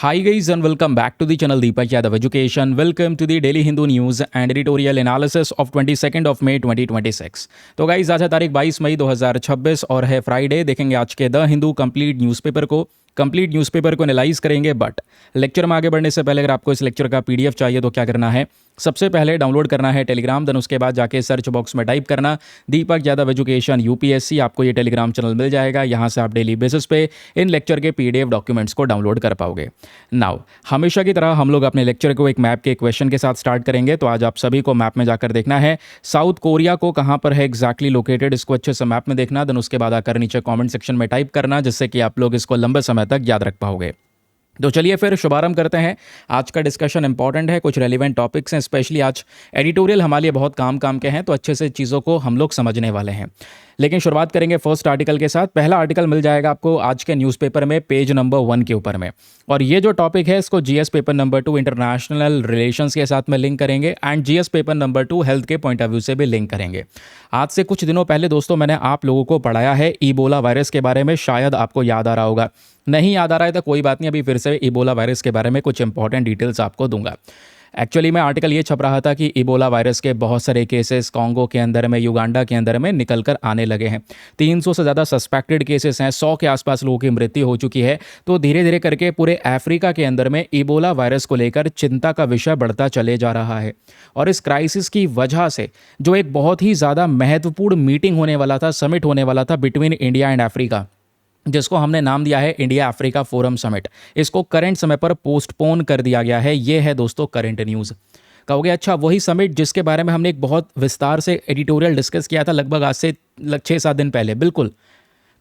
Hi guys and welcome back to the channel Deepak Yadav Education. Welcome to the Daily Hindu News and Editorial Analysis of 22nd of May 2026. तो guys आज है तारीख 22 मई 2026 और है Friday. देखेंगे आज के द हिंदू कंप्लीट न्यूज़पेपर को एनालाइज करेंगे। बट लेक्चर में आगे बढ़ने से पहले अगर आपको इस लेक्चर का पीडीएफ चाहिए तो क्या करना है, सबसे पहले डाउनलोड करना है टेलीग्राम, देन उसके बाद जाके सर्च बॉक्स में टाइप करना दीपक यादव एजुकेशन यूपीएससी, आपको ये टेलीग्राम चैनल मिल जाएगा। यहाँ से आप डेली बेसिस पे इन लेक्चर के पीडीएफ डॉक्यूमेंट्स को डाउनलोड कर पाओगे। नाउ हमेशा की तरह हम लोग अपने लेक्चर को एक मैप के क्वेश्चन के साथ स्टार्ट करेंगे। तो आज आप सभी को मैप में जाकर देखना है साउथ कोरिया को कहाँ पर है एग्जैक्टली लोकेटेड, इसको अच्छे से मैप में देखना, देन उसके बाद आकर नीचे कॉमेंट सेक्शन में टाइप करना, जिससे कि आप लोग इसको लंबे समय तक याद रख पाओगे। तो चलिए फिर शुभारंभ करते हैं। आज का डिस्कशन इंपॉर्टेंट है, कुछ रेलिवेंट टॉपिक्स हैं, स्पेशली आज एडिटोरियल हमारे लिए बहुत काम के हैं, तो अच्छे से चीज़ों को हम लोग समझने वाले हैं। लेकिन शुरुआत करेंगे फर्स्ट आर्टिकल के साथ। पहला आर्टिकल मिल जाएगा आपको आज के न्यूज़पेपर में पेज नंबर 1 के ऊपर में, और ये जो टॉपिक है इसको GS paper number 2 international relations के साथ में लिंक करेंगे and GS paper number 2 health के पॉइंट ऑफ व्यू से भी लिंक करेंगे। आज से कुछ दिनों पहले दोस्तों मैंने आप लोगों को पढ़ाया है इबोला वायरस के बारे में, शायद आपको याद आ रहा होगा। नहीं याद आ रहा है तो कोई बात नहीं, अभी फिर से इबोला वायरस के बारे में कुछ इंपॉर्टेंट डिटेल्स आपको दूंगा। एक्चुअली में आर्टिकल ये छप रहा था कि इबोला वायरस के बहुत सारे केसेस कॉन्गो के अंदर में, युगांडा के अंदर में निकल कर आने लगे हैं। 300 से ज़्यादा सस्पेक्टेड केसेस हैं, 100 के आसपास लोगों की मृत्यु हो चुकी है। तो धीरे धीरे करके पूरे अफ्रीका के अंदर में इबोला वायरस को लेकर चिंता का विषय बढ़ता चले जा रहा है। और इस क्राइसिस की वजह से जो एक बहुत ही ज़्यादा महत्वपूर्ण मीटिंग होने वाला था, समिट होने वाला था बिटवीन इंडिया एंड अफ्रीका, जिसको हमने नाम दिया है इंडिया अफ्रीका फोरम समिट, इसको करंट समय पर पोस्टपोन कर दिया गया है। ये है दोस्तों करंट न्यूज़। कहोगे अच्छा वही समिट जिसके बारे में हमने एक बहुत विस्तार से एडिटोरियल डिस्कस किया था लगभग आज से 6-7 दिन पहले। बिल्कुल,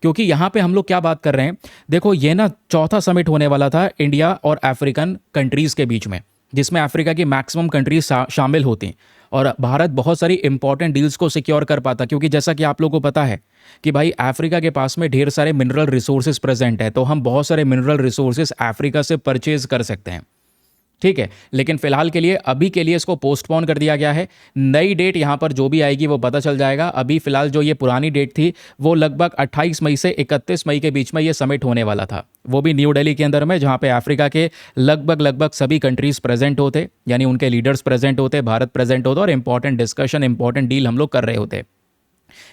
क्योंकि यहाँ पे हम लोग क्या बात कर रहे हैं, देखो ये ना चौथा समिट होने वाला था इंडिया और अफ्रीकन कंट्रीज़ के बीच में, जिसमें अफ्रीका की मैक्सिमम कंट्रीज शामिल होती और भारत बहुत सारी इंपॉर्टेंट डील्स को सिक्योर कर पाता। क्योंकि जैसा कि आप लोगों को पता है कि भाई अफ्रीका के पास में ढेर सारे मिनरल रिसोर्सेज प्रेजेंट है, तो हम बहुत सारे मिनरल रिसोर्सेज अफ्रीका से परचेज कर सकते हैं। ठीक है, लेकिन फिलहाल के लिए अभी के लिए इसको पोस्टपोन कर दिया गया है। नई डेट यहाँ पर जो भी आएगी वो पता चल जाएगा। अभी फिलहाल जो ये पुरानी डेट थी वो लगभग 28 मई से 31 मई के बीच में ये समिट होने वाला था, वो भी न्यू दिल्ली के अंदर में, जहाँ पे अफ्रीका के लगभग सभी कंट्रीज प्रेजेंट होते, यानी उनके लीडर्स प्रेजेंट होते, भारत प्रेजेंट होता और इंपॉर्टेंट डिस्कशन, इंपॉर्टेंट डील हम लोग कर रहे होते।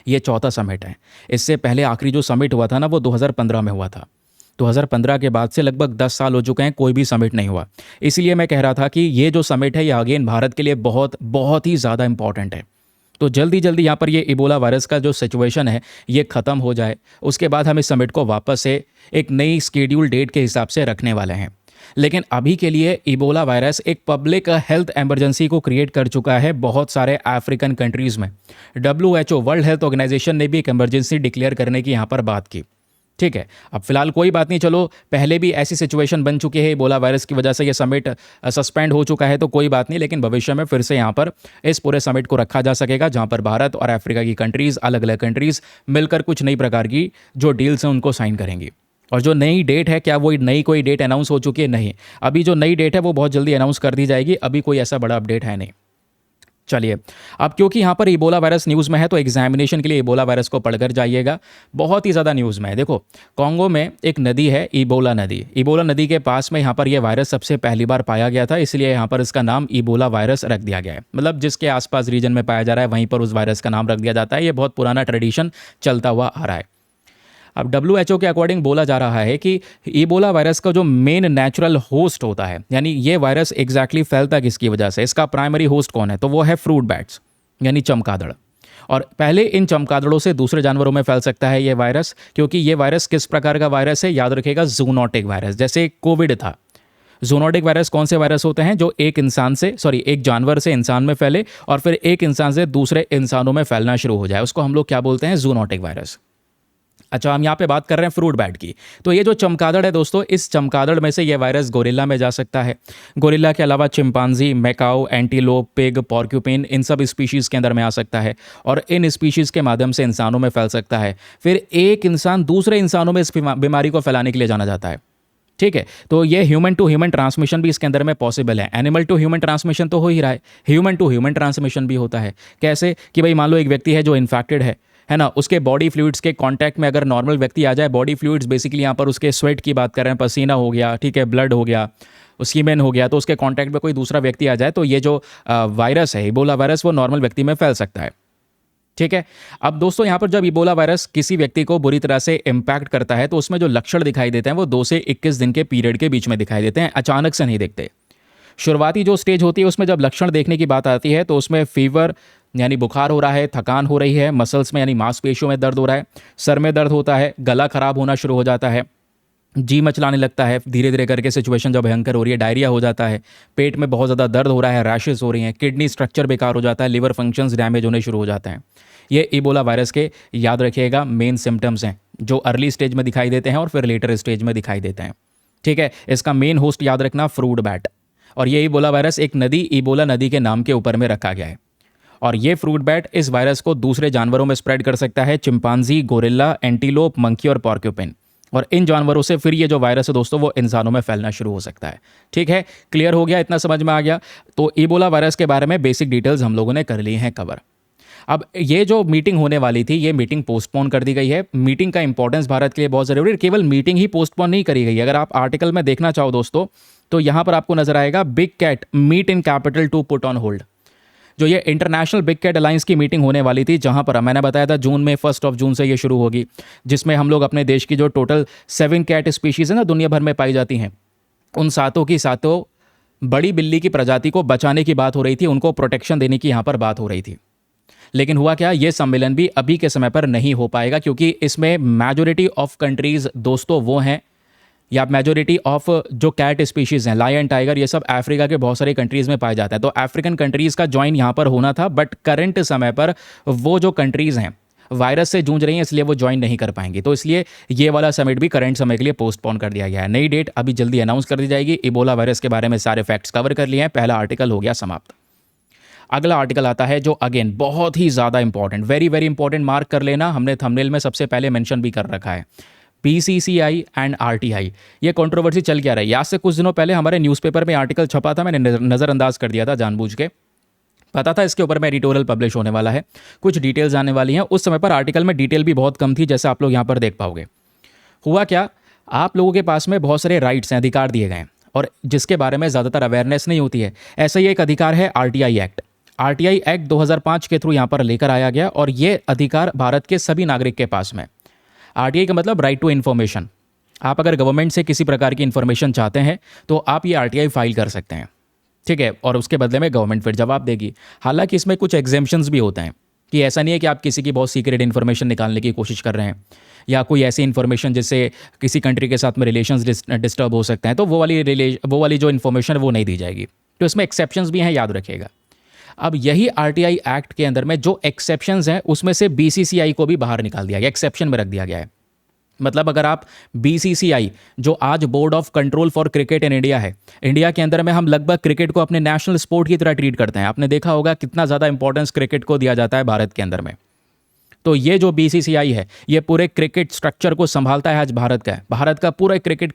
ये चौथा समिट है। इससे पहले आखिरी जो समिट हुआ था ना वो 2015 में हुआ था। 2015 के बाद से लगभग 10 साल हो चुके हैं, कोई भी समिट नहीं हुआ। इसलिए मैं कह रहा था कि ये जो समिट है ये अगेन भारत के लिए बहुत ही ज़्यादा इंपॉर्टेंट है। तो जल्दी यहाँ पर ये इबोला वायरस का जो सिचुएशन है ये ख़त्म हो जाए, उसके बाद हम इस समिट को वापस से एक नई स्केड्यूल डेट के हिसाब से रखने वाले हैं। लेकिन अभी के लिए इबोला वायरस एक पब्लिक हेल्थ इमरजेंसी को क्रिएट कर चुका है बहुत सारे अफ्रीकन कंट्रीज़ में। WHO वर्ल्ड हेल्थ ऑर्गेनाइजेशन ने भी एक इमरजेंसी डिक्लेयर करने की यहाँ पर बात की। ठीक है, अब फिलहाल कोई बात नहीं, चलो पहले भी ऐसी सिचुएशन बन चुकी है, इबोला वायरस की वजह से ये समिट सस्पेंड हो चुका है, तो कोई बात नहीं। लेकिन भविष्य में फिर से यहाँ पर इस पूरे समिट को रखा जा सकेगा, जहाँ पर भारत और अफ्रीका की कंट्रीज़, अलग अलग कंट्रीज़ मिलकर कुछ नई प्रकार की जो डील्स हैं उनको साइन करेंगी। और जो नई डेट है, क्या वो नई कोई डेट अनाउंस हो चुकी है? नहीं, अभी जो नई डेट है वो बहुत जल्दी अनाउंस कर दी जाएगी। अभी कोई ऐसा बड़ा अपडेट है नहीं। चलिए, अब क्योंकि यहाँ पर इबोला वायरस न्यूज़ में है तो एग्जामिनेशन के लिए इबोला वायरस को पढ़कर जाइएगा, बहुत ही ज़्यादा न्यूज़ में है। देखो, कॉन्गो में एक नदी है इबोला नदी। इबोला नदी के पास में यहाँ पर यह वायरस सबसे पहली बार पाया गया था, इसलिए यहाँ पर इसका नाम इबोला वायरस रख दिया गया है। मतलब जिसके आसपास रीजन में पाया जा रहा है वहीं पर उस वायरस का नाम रख दिया जाता है। ये बहुत पुराना ट्रेडिशन चलता हुआ आ रहा है। अब WHO के अकॉर्डिंग बोला जा रहा है कि इबोला वायरस का जो मेन नेचुरल होस्ट होता है, यानी ये वायरस एग्जैक्टली फैलता किसकी वजह से, इसका प्राइमरी होस्ट कौन है, तो वो है फ्रूट बैट्स यानी चमगादड़। और पहले इन चमगादड़ों से दूसरे जानवरों में फैल सकता है ये वायरस, क्योंकि ये वायरस किस प्रकार का वायरस है, याद रखिएगा, जूनोटिक वायरस। जैसे कोविड था, जूनोटिक वायरस कौन से वायरस होते हैं, जो एक जानवर से इंसान में फैले और फिर एक इंसान से दूसरे इंसानों में फैलना शुरू हो जाए, उसको हम लोग क्या बोलते हैं, जूनोटिक वायरस। अच्छा, हम यहाँ पे बात कर रहे हैं फ्रूट बैट की। तो ये जो चमगादड़ है दोस्तों, इस चमगादड़ में से ये वायरस गोरिल्ला में जा सकता है। गोरिल्ला के अलावा चिंपांजी, मैकाओ, एंटीलोप, पिग, पॉर्क्यूपिन, इन सब स्पीशीज़ के अंदर में आ सकता है और इन स्पीशीज़ के माध्यम से इंसानों में फैल सकता है। फिर एक इंसान दूसरे इंसानों में इस बीमारी को फैलाने के लिए जाना जाता है। ठीक है, तो ये ह्यूमन टू ह्यूमन ट्रांसमिशन भी इसके अंदर में पॉसिबल है। एनिमल टू ह्यूमन ट्रांसमिशन तो हो ही रहा है, ह्यूमन टू ह्यूमन ट्रांसमिशन भी होता है। कैसे कि भाई मान लो एक व्यक्ति है जो इन्फेक्टेड है, है ना, उसके बॉडी फ्लूइड्स के कांटेक्ट में अगर नॉर्मल व्यक्ति आ जाए, बॉडी फ्लूइड्स बेसिकली यहाँ पर उसके स्वेट की बात कर रहे हैं, पसीना हो गया, ठीक है, ब्लड हो गया, सीमेन हो गया, तो उसके कांटेक्ट में कोई दूसरा व्यक्ति आ जाए तो ये जो वायरस है, इबोला वायरस, वो नॉर्मल व्यक्ति में फैल सकता है। ठीक है। अब दोस्तों यहाँ पर जब इबोला वायरस किसी व्यक्ति को बुरी तरह से इम्पैक्ट करता है तो उसमें जो लक्षण दिखाई देते हैं वो 2 से 21 दिन के पीरियड के बीच में दिखाई देते हैं, अचानक से नहीं दिखते। शुरुआती जो स्टेज होती है उसमें जब लक्षण देखने की बात आती है तो उसमें फीवर यानी बुखार हो रहा है, थकान हो रही है, मसल्स में यानी मांसपेशियों में दर्द हो रहा है, सर में दर्द होता है, गला खराब होना शुरू हो जाता है, जी मचलाने लगता है, धीरे धीरे करके सिचुएशन जब भयंकर हो रही है, डायरिया हो जाता है, पेट में बहुत ज़्यादा दर्द हो रहा है, रैशेस हो रही हैं, किडनी स्ट्रक्चर बेकार हो जाता है, लिवर फंक्शंस डैमेज होने शुरू हो जाते हैं। ये इबोला वायरस के, याद रखिएगा, मेन सिम्टम्स हैं जो अर्ली स्टेज में दिखाई देते हैं और फिर लेटर स्टेज में दिखाई देते हैं। ठीक है। इसका मेन होस्ट याद रखना फ्रूट बैट, और ये इबोला वायरस एक नदी, इबोला नदी के नाम के ऊपर में रखा गया है। और ये फ्रूट बैट इस वायरस को दूसरे जानवरों में स्प्रेड कर सकता है, चिंपांजी, गोरिल्ला, एंटीलोप, मंकी और पॉर्क्यूपिन। और इन जानवरों से फिर ये जो वायरस है दोस्तों वो इंसानों में फैलना शुरू हो सकता है। ठीक है, क्लियर हो गया, इतना समझ में आ गया। तो इबोला वायरस के बारे में बेसिक डिटेल्स हम लोगों ने कर ली हैं कवर। अब ये जो मीटिंग होने वाली थी, ये मीटिंग पोस्टपोन कर दी गई है। मीटिंग का इंपॉर्टेंस भारत के लिए बहुत ज़रूरी है, केवल मीटिंग ही पोस्टपोन नहीं करी गई है। अगर आप आर्टिकल में देखना चाहो दोस्तों तो यहाँ पर आपको नजर आएगा, big cat meet in capital to put on hold. जो ये इंटरनेशनल बिग कैट अलायंस की मीटिंग होने वाली थी, जहां पर मैंने बताया था जून में 1 जून से ये शुरू होगी, जिसमें हम लोग अपने देश की जो टोटल 7 कैट स्पीशीज़ है ना दुनिया भर में पाई जाती हैं, उन सातों की सातों बड़ी बिल्ली की प्रजाति को बचाने की बात हो रही थी, उनको प्रोटेक्शन देने की यहाँ पर बात हो रही थी। लेकिन हुआ क्या, ये सम्मेलन भी अभी के समय पर नहीं हो पाएगा, क्योंकि इसमें मेजोरिटी ऑफ कंट्रीज़ दोस्तों वो हैं, या मेजोरिटी ऑफ जो कैट स्पीशीज़ हैं, लायन, टाइगर, ये सब अफ्रीका के बहुत सारे कंट्रीज़ में पाया जाता है। तो अफ्रीकन कंट्रीज़ का ज्वाइन यहाँ पर होना था, बट करंट समय पर वो जो कंट्रीज़ हैं वायरस से जूझ रही हैं, इसलिए वो ज्वाइन नहीं कर पाएंगी। तो इसलिए ये वाला समिट भी करंट समय के लिए पोस्टपोन कर दिया गया है। नई डेट अभी जल्दी अनाउंस कर दी जाएगी। इबोला वायरस के बारे में सारे फैक्ट्स कवर कर लिए हैं, पहला आर्टिकल हो गया समाप्त। अगला आर्टिकल आता है जो अगेन बहुत ही ज़्यादा important, very very important, mark कर लेना, हमने थंबनेल में सबसे पहले मेंशन भी कर रखा है। पीसीसीआई एंड आरटीआई, ये कंट्रोवर्सी चल क्या रही है। आज से कुछ दिनों पहले हमारे न्यूज़पेपर में आर्टिकल छपा था, मैंने नज़रअंदाज कर दिया था जानबूझ के, पता था इसके ऊपर में एडिटोरियल पब्लिश होने वाला है, कुछ डिटेल्स आने वाली हैं। उस समय पर आर्टिकल में डिटेल भी बहुत कम थी, जैसे आप लोग यहाँ पर देख पाओगे। हुआ क्या, आप लोगों के पास में बहुत सारे राइट्स हैं, अधिकार दिए गए हैं, और जिसके बारे में ज़्यादातर अवेयरनेस नहीं होती है। ऐसा ही एक अधिकार है आरटीआई एक्ट। आरटीआई एक्ट 2005 के थ्रू यहाँ पर लेकर आया गया, और ये अधिकार भारत के सभी नागरिक के पास में। आरटीआई का मतलब राइट टू इन्फॉर्मेशन। आप अगर गवर्नमेंट से किसी प्रकार की इन्फॉर्मेशन चाहते हैं तो आप ये आरटीआई फाइल कर सकते हैं, ठीक है, और उसके बदले में गवर्नमेंट फिर जवाब देगी। हालांकि इसमें कुछ एग्जेम्पशंस भी होते हैं, कि ऐसा नहीं है कि आप किसी की बहुत सीक्रेट इन्फॉर्मेशन निकालने की कोशिश कर रहे हैं, या कोई ऐसी इन्फॉर्मेशन जिससे किसी कंट्री के साथ में रिलेशंस डिस्टर्ब हो सकते हैं, तो वो वाली जो इन्फॉर्मेशन है वो नहीं दी जाएगी। तो इसमें एक्सेप्शंस भी हैं, याद रखिएगा। अब यही आरटीआई एक्ट के अंदर में जो एक्सेप्शंस हैं उसमें से बीसीसीआई को भी बाहर निकाल दिया गया, एक्सेप्शन में रख दिया गया है। मतलब अगर आप बीसीसीआई, जो आज board of control for cricket in India है, इंडिया के अंदर में हम लगभग क्रिकेट को अपने नेशनल स्पोर्ट की तरह ट्रीट करते हैं। आपने देखा होगा कितना ज़्यादा इंपॉर्टेंस क्रिकेट को दिया जाता है भारत के अंदर में। तो ये जो बीसीसीआई है, ये पूरे क्रिकेट स्ट्रक्चर को संभालता है, आज भारत का है, भारत का पूरा क्रिकेट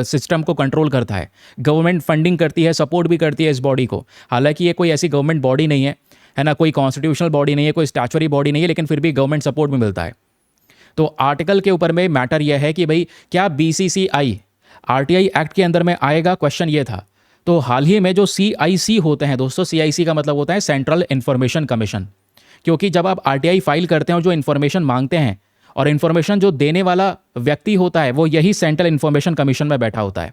सिस्टम को कंट्रोल करता है। गवर्नमेंट फंडिंग करती है, सपोर्ट भी करती है इस बॉडी को। हालांकि ये कोई ऐसी गवर्नमेंट बॉडी नहीं है ना, कोई कॉन्स्टिट्यूशनल बॉडी नहीं है, कोई स्टैचुरी बॉडी नहीं है, लेकिन फिर भी गवर्नमेंट सपोर्ट भी मिलता है। तो आर्टिकल के ऊपर में मैटर यह है कि भाई क्या बीसीसीआई आरटीआई एक्ट के अंदर में आएगा, क्वेश्चन ये था। तो हाल ही में जो सीआईसी होते हैं दोस्तों, सीआईसी का मतलब होता है सेंट्रल इन्फॉर्मेशन कमीशन, क्योंकि जब आप आरटीआई फाइल करते हैं और जो इन्फॉर्मेशन मांगते हैं, और इन्फॉर्मेशन जो देने वाला व्यक्ति होता है वो यही सेंट्रल इन्फॉर्मेशन कमीशन में बैठा होता है,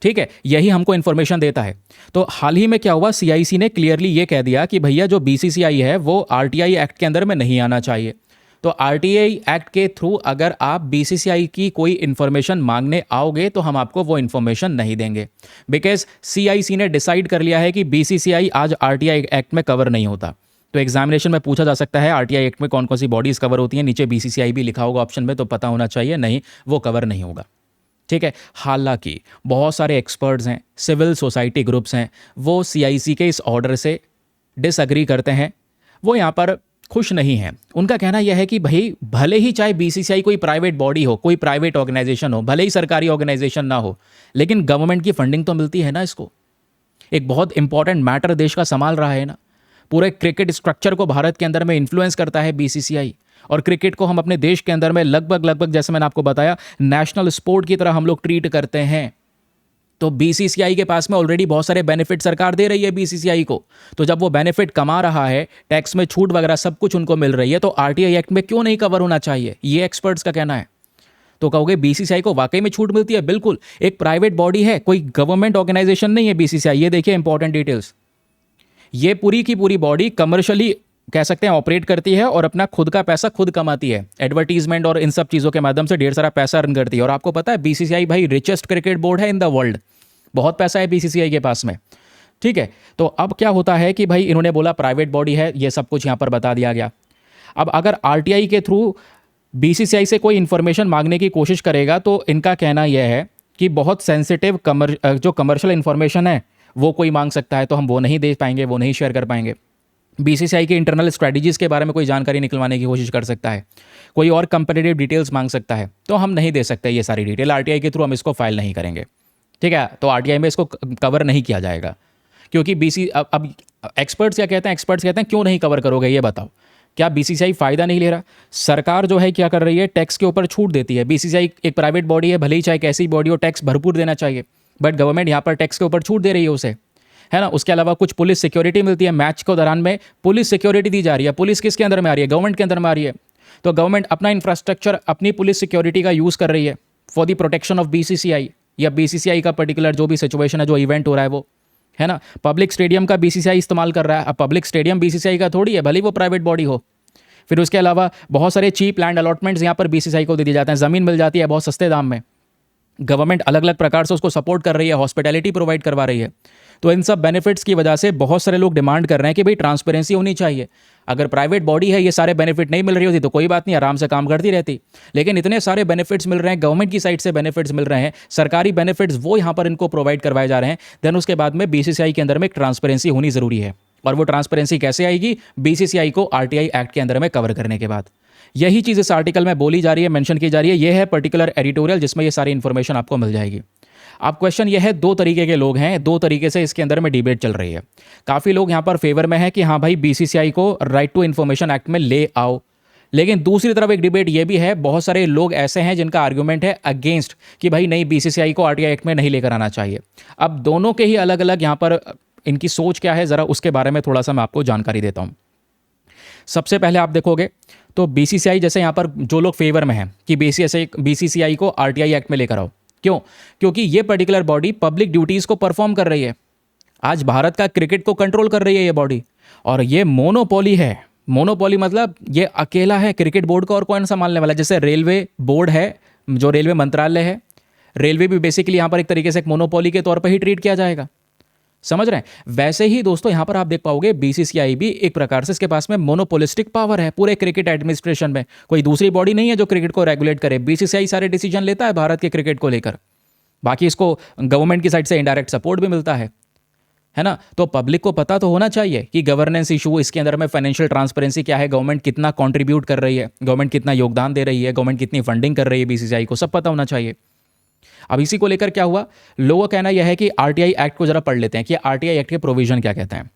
ठीक है, यही हमको इन्फॉर्मेशन देता है। तो हाल ही में क्या हुआ, सीआईसी ने क्लियरली ये कह दिया कि भैया जो बीसीसीआई है वो आरटीआई एक्ट के अंदर में नहीं आना चाहिए। तो आरटीआई एक्ट के थ्रू अगर आप बीसीसीआई की कोई इन्फॉर्मेशन मांगने आओगे तो हम आपको वो इन्फॉर्मेशन नहीं देंगे, बिकॉज सीआईसी ने डिसाइड कर लिया है कि बीसीसीआई आज आरटीआई एक्ट में कवर नहीं होता। तो एग्जामिनेशन में पूछा जा सकता है आरटीआई एक्ट में कौन कौन सी बॉडीज कवर होती हैं, नीचे बीसीसीआई भी लिखा होगा ऑप्शन में, तो पता होना चाहिए, नहीं वो कवर नहीं होगा, ठीक है। हालांकि बहुत सारे एक्सपर्ट्स हैं, सिविल सोसाइटी ग्रुप्स हैं, वो सीआईसी के इस ऑर्डर से डिसएग्री करते हैं, वो यहाँ पर खुश नहीं है। उनका कहना यह है कि भाई भले ही चाहे बीसीसीआई कोई प्राइवेट बॉडी हो, कोई प्राइवेट ऑर्गेनाइजेशन हो, भले ही सरकारी ऑर्गेनाइजेशन ना हो, लेकिन गवर्नमेंट की फंडिंग तो मिलती है ना इसको। एक बहुत इंपॉर्टेंट मैटर देश का संभाल रहा है ना, पूरे क्रिकेट स्ट्रक्चर को भारत के अंदर में इन्फ्लुएंस करता है बीसीसीआई। और क्रिकेट को हम अपने देश के अंदर में लगभग लगभग जैसे मैंने आपको बताया नेशनल स्पोर्ट की तरह हम लोग ट्रीट करते हैं। तो बीसीसीआई के पास में ऑलरेडी बहुत सारे बेनिफिट सरकार दे रही है बीसीसीआई को। तो जब वो बेनिफिट कमा रहा है, टैक्स में छूट वगैरह सब कुछ उनको मिल रही है, तो आरटीआई एक्ट में क्यों नहीं कवर होना चाहिए, ये एक्सपर्ट्स का कहना है। तो कहोगे बीसीसीआई को वाकई में छूट मिलती है? बिल्कुल, एक प्राइवेट बॉडी है, कोई गवर्नमेंट ऑर्गेनाइजेशन नहीं है बीसीसीआई। ये देखिए इंपॉर्टेंट डिटेल्स, ये पूरी की पूरी बॉडी कमर्शियली कह सकते हैं ऑपरेट करती है और अपना खुद का पैसा खुद कमाती है, एडवर्टीजमेंट और इन सब चीज़ों के माध्यम से ढेर सारा पैसा अर्न करती है। और आपको पता है बीसीसीआई भाई रिचेस्ट क्रिकेट बोर्ड है इन द वर्ल्ड, बहुत पैसा है बीसीसीआई के पास में। ठीक है, तो अब क्या होता है कि भाई इन्होंने बोला प्राइवेट बॉडी है, ये सब कुछ यहाँ पर बता दिया गया। अब अगर आरटीआई के थ्रू बीसीसीआई से कोई इन्फॉर्मेशन मांगने की कोशिश करेगा तो इनका कहना यह है कि बहुत सेंसिटिव जो कमर्शियल इन्फॉर्मेशन है वो कोई मांग सकता है, तो हम वो नहीं दे पाएंगे, वो नहीं शेयर कर पाएंगे। बीसीसीआई के इंटरनल स्ट्रैटेजीज़ के बारे में कोई जानकारी निकलवाने की कोशिश कर सकता है, कोई और कंपेटिटिव डिटेल्स मांग सकता है, तो हम नहीं दे सकते ये सारी डिटेल आरटीआई के थ्रू, हम इसको फाइल नहीं करेंगे। ठीक है, तो आरटीआई में इसको कवर नहीं किया जाएगा क्योंकि अब एक्सपर्ट्स क्या कहते हैं, एक्सपर्ट्स कहते हैं क्यों नहीं कवर करोगे ये बताओ, क्या बीसीसीआई फ़ायदा नहीं ले रहा? सरकार जो है क्या कर रही है, टैक्स के ऊपर छूट देती है। बीसीसीआई एक प्राइवेट बॉडी है, भले ही चाहे कैसी बॉडी हो, टैक्स भरपूर देना चाहिए, बट गवर्नमेंट यहाँ पर टैक्स के ऊपर छूट दे रही है उसे, है ना। उसके अलावा कुछ पुलिस सिक्योरिटी मिलती है, मैच के दौरान में पुलिस सिक्योरिटी दी जा रही है। पुलिस किसके अंदर में आ रही है? गवर्नमेंट के अंदर में आ रही है। तो गवर्नमेंट अपना इंफ्रास्ट्रक्चर, अपनी पुलिस सिक्योरिटी का यूज़ कर रही है for the protection of BCCI या बीसीसीआई का पर्टिकुलर जो भी सिचुएशन है, जो इवेंट हो रहा है वो, है ना। पब्लिक स्टेडियम का बीसीसीआई इस्तेमाल कर रहा है, अब पब्लिक स्टेडियम बीसीसीआई का थोड़ी है, भले ही वो प्राइवेट बॉडी हो। फिर उसके अलावा बहुत सारे चीप लैंड अलॉटमेंट्स यहाँ पर बीसीसीआई को दे दिए जाते हैं, ज़मीन मिल जाती है बहुत सस्ते दाम में। गवर्नमेंट अलग अलग प्रकार से उसको सपोर्ट कर रही है, हॉस्पिटैलिटी प्रोवाइड करवा रही है। तो इन सब बेनिफिट्स की वजह से बहुत सारे लोग डिमांड कर रहे हैं कि भाई ट्रांसपेरेंसी होनी चाहिए। अगर प्राइवेट बॉडी है, ये सारे बेनिफिट नहीं मिल रही होती तो कोई बात नहीं, आराम से काम करती रहती। लेकिन इतने सारे बेनिफिट्स मिल रहे हैं, गवर्नमेंट की साइड से बेनिफिट्स मिल रहे हैं, सरकारी बेनिफिट्स वो यहाँ पर इनको प्रोवाइड करवाए जा रहे हैं। देन उसके बाद में बीसीसीआई के अंदर में एक ट्रांसपेरेंसी होनी ज़रूरी है। और वो ट्रांसपेरेंसी कैसे आएगी? बीसीसीआई को आरटीआई एक्ट के अंदर में कवर करने के बाद। यही चीज़ इस आर्टिकल में बोली जा रही है, मेंशन की जा रही है। ये है पर्टिकुलर एडिटोरियल जिसमें ये सारी इन्फॉर्मेशन आपको मिल जाएगी। अब क्वेश्चन ये है, दो तरीके के लोग हैं, दो तरीके से इसके अंदर में डिबेट चल रही है। काफ़ी लोग यहाँ पर फेवर में है कि हाँ भाई बीसीसीआई को राइट टू इन्फॉर्मेशन एक्ट में ले आओ, लेकिन दूसरी तरफ एक डिबेट ये भी है, बहुत सारे लोग ऐसे हैं जिनका आर्ग्यूमेंट है अगेंस्ट कि भाई नहीं, बीसीसीआई को आरटीआई एक्ट में नहीं लेकर आना चाहिए। अब दोनों के ही अलग अलग यहाँ पर इनकी सोच क्या है, ज़रा उसके बारे में थोड़ा सा मैं आपको जानकारी देता हूँ। सबसे पहले आप देखोगे तो बीसीसीआई जैसे यहाँ पर जो लोग फेवर में हैं कि बीसीसीआई को आरटीआई एक्ट में लेकर आओ, क्यों? क्योंकि ये पर्टिकुलर बॉडी पब्लिक ड्यूटीज़ को परफॉर्म कर रही है। आज भारत का क्रिकेट को कंट्रोल कर रही है ये बॉडी, और ये मोनोपोली है। मोनोपोली मतलब ये अकेला है क्रिकेट बोर्ड को, और कौन संभालने वाला है? जैसे रेलवे बोर्ड है, जो रेलवे मंत्रालय है, रेलवे भी बेसिकली यहाँ पर एक तरीके से एक मोनोपोली के तौर पर ही ट्रीट किया जाएगा। समझ रहे हैं? वैसे ही दोस्तों यहाँ पर आप देख पाओगे बीसीसीआई भी एक प्रकार से इसके पास में मोनोपोलिस्टिक पावर है पूरे क्रिकेट एडमिनिस्ट्रेशन में। कोई दूसरी बॉडी नहीं है जो क्रिकेट को रेगुलेट करे। बीसीसीआई सारे डिसीजन लेता है भारत के क्रिकेट को लेकर, बाकी इसको गवर्नमेंट की साइड से इनडायरेक्ट सपोर्ट भी मिलता है ना। तो पब्लिक को पता तो होना चाहिए कि गवर्नेंस इशू, इसके अंदर में फाइनेंशियल ट्रांसपेरेंसी क्या है, गवर्नमेंट कितना कंट्रीब्यूट कर रही है, गवर्नमेंट कितना योगदान दे रही है, गवर्नमेंट कितनी फंडिंग कर रही है बीसीसीआई को, सब पता होना चाहिए। अब इसी को लेकर क्या हुआ, लोगों का कहना यह है कि आरटीआई एक्ट को जरा पढ़ लेते हैं कि आरटीआई एक्ट के प्रोविजन क्या कहते हैं।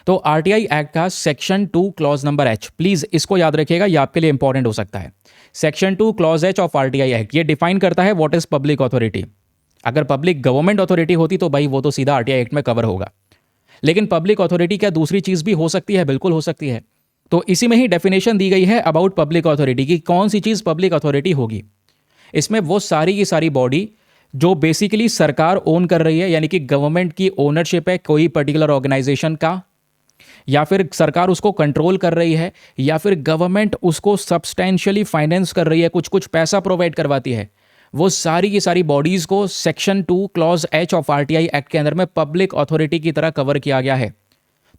तो आरटीआई एक्ट का section 2 clause number H, please इसको याद रखिएगा, ये आपके लिए इंपॉर्टेंट हो सकता है। Section 2 clause H of RTI act ये डिफाइन करता है व्हाट इज पब्लिक अथॉरिटी। अगर पब्लिक गवर्नमेंट अथॉरिटी होती तो भाई वो तो सीधा आरटीआई एक्ट में कवर होगा, लेकिन पब्लिक अथॉरिटी क्या दूसरी चीज भी हो सकती है? बिल्कुल हो सकती है। तो इसी में ही डेफिनेशन दी गई है अबाउट पब्लिक अथॉरिटी की, कौन सी चीज पब्लिक अथॉरिटी होगी। इसमें वो सारी की सारी बॉडी जो बेसिकली सरकार ओन कर रही है, यानी कि गवर्नमेंट की ओनरशिप है कोई पर्टिकुलर ऑर्गेनाइजेशन का, या फिर सरकार उसको कंट्रोल कर रही है, या फिर गवर्नमेंट उसको सब्सटेंशियली फाइनेंस कर रही है, कुछ कुछ पैसा प्रोवाइड करवाती है, वो सारी की सारी बॉडीज़ को section 2 clause H of RTI act के अंदर में पब्लिक अथॉरिटी की तरह कवर किया गया है।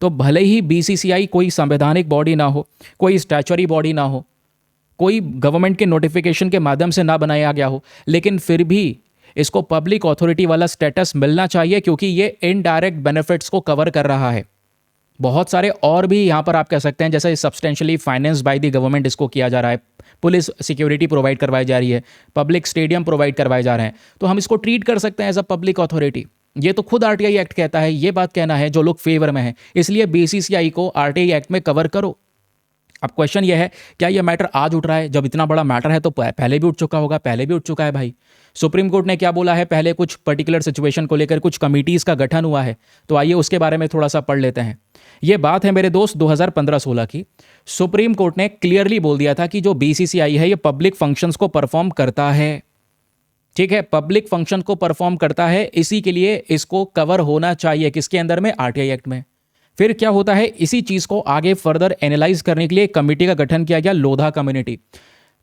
तो भले ही बीसीसीआई कोई संवैधानिक बॉडी ना हो, कोई स्टैचुटरी बॉडी ना हो, कोई गवर्नमेंट के नोटिफिकेशन के माध्यम से ना बनाया गया हो, लेकिन फिर भी इसको पब्लिक अथॉरिटी वाला स्टेटस मिलना चाहिए, क्योंकि ये इनडायरेक्ट बेनिफिट्स को कवर कर रहा है। बहुत सारे और भी यहाँ पर आप कह सकते हैं, जैसे substantially finance by the government इसको किया जा रहा है, पुलिस सिक्योरिटी प्रोवाइड करवाई जा रही है, पब्लिक स्टेडियम प्रोवाइड करवाए जा रहे हैं, तो हम इसको ट्रीट कर सकते हैं एज अ पब्लिक अथॉरिटी। ये तो खुद आरटीआई एक्ट कहता है, ये बात कहना है जो लोग फेवर में हैं, इसलिए बीसीसीआई को आरटीआई एक्ट में कवर करो। अब क्वेश्चन ये है, क्या ये मैटर आज उठ रहा है? जब इतना बड़ा मैटर है तो पहले भी उठ चुका होगा, पहले भी उठ चुका है भाई। सुप्रीम कोर्ट ने क्या बोला है पहले, कुछ पर्टिकुलर सिचुएशन को लेकर कुछ कमिटीज़ का गठन हुआ है, तो आइए उसके बारे में थोड़ा सा पढ़ लेते हैं। ये बात है मेरे दोस्त 2015-16 की। सुप्रीम कोर्ट ने क्लियरली बोल दिया था कि जो बीसीसीआई है ये पब्लिक फंक्शंस को परफॉर्म करता है, ठीक है, पब्लिक फंक्शन को परफॉर्म करता है, इसी के लिए इसको कवर होना चाहिए किसके अंदर में, आरटीआई एक्ट में। फिर क्या होता है, इसी चीज को आगे फर्दर एनालाइज करने के लिए एक कमेटी का गठन किया गया, Lodha community.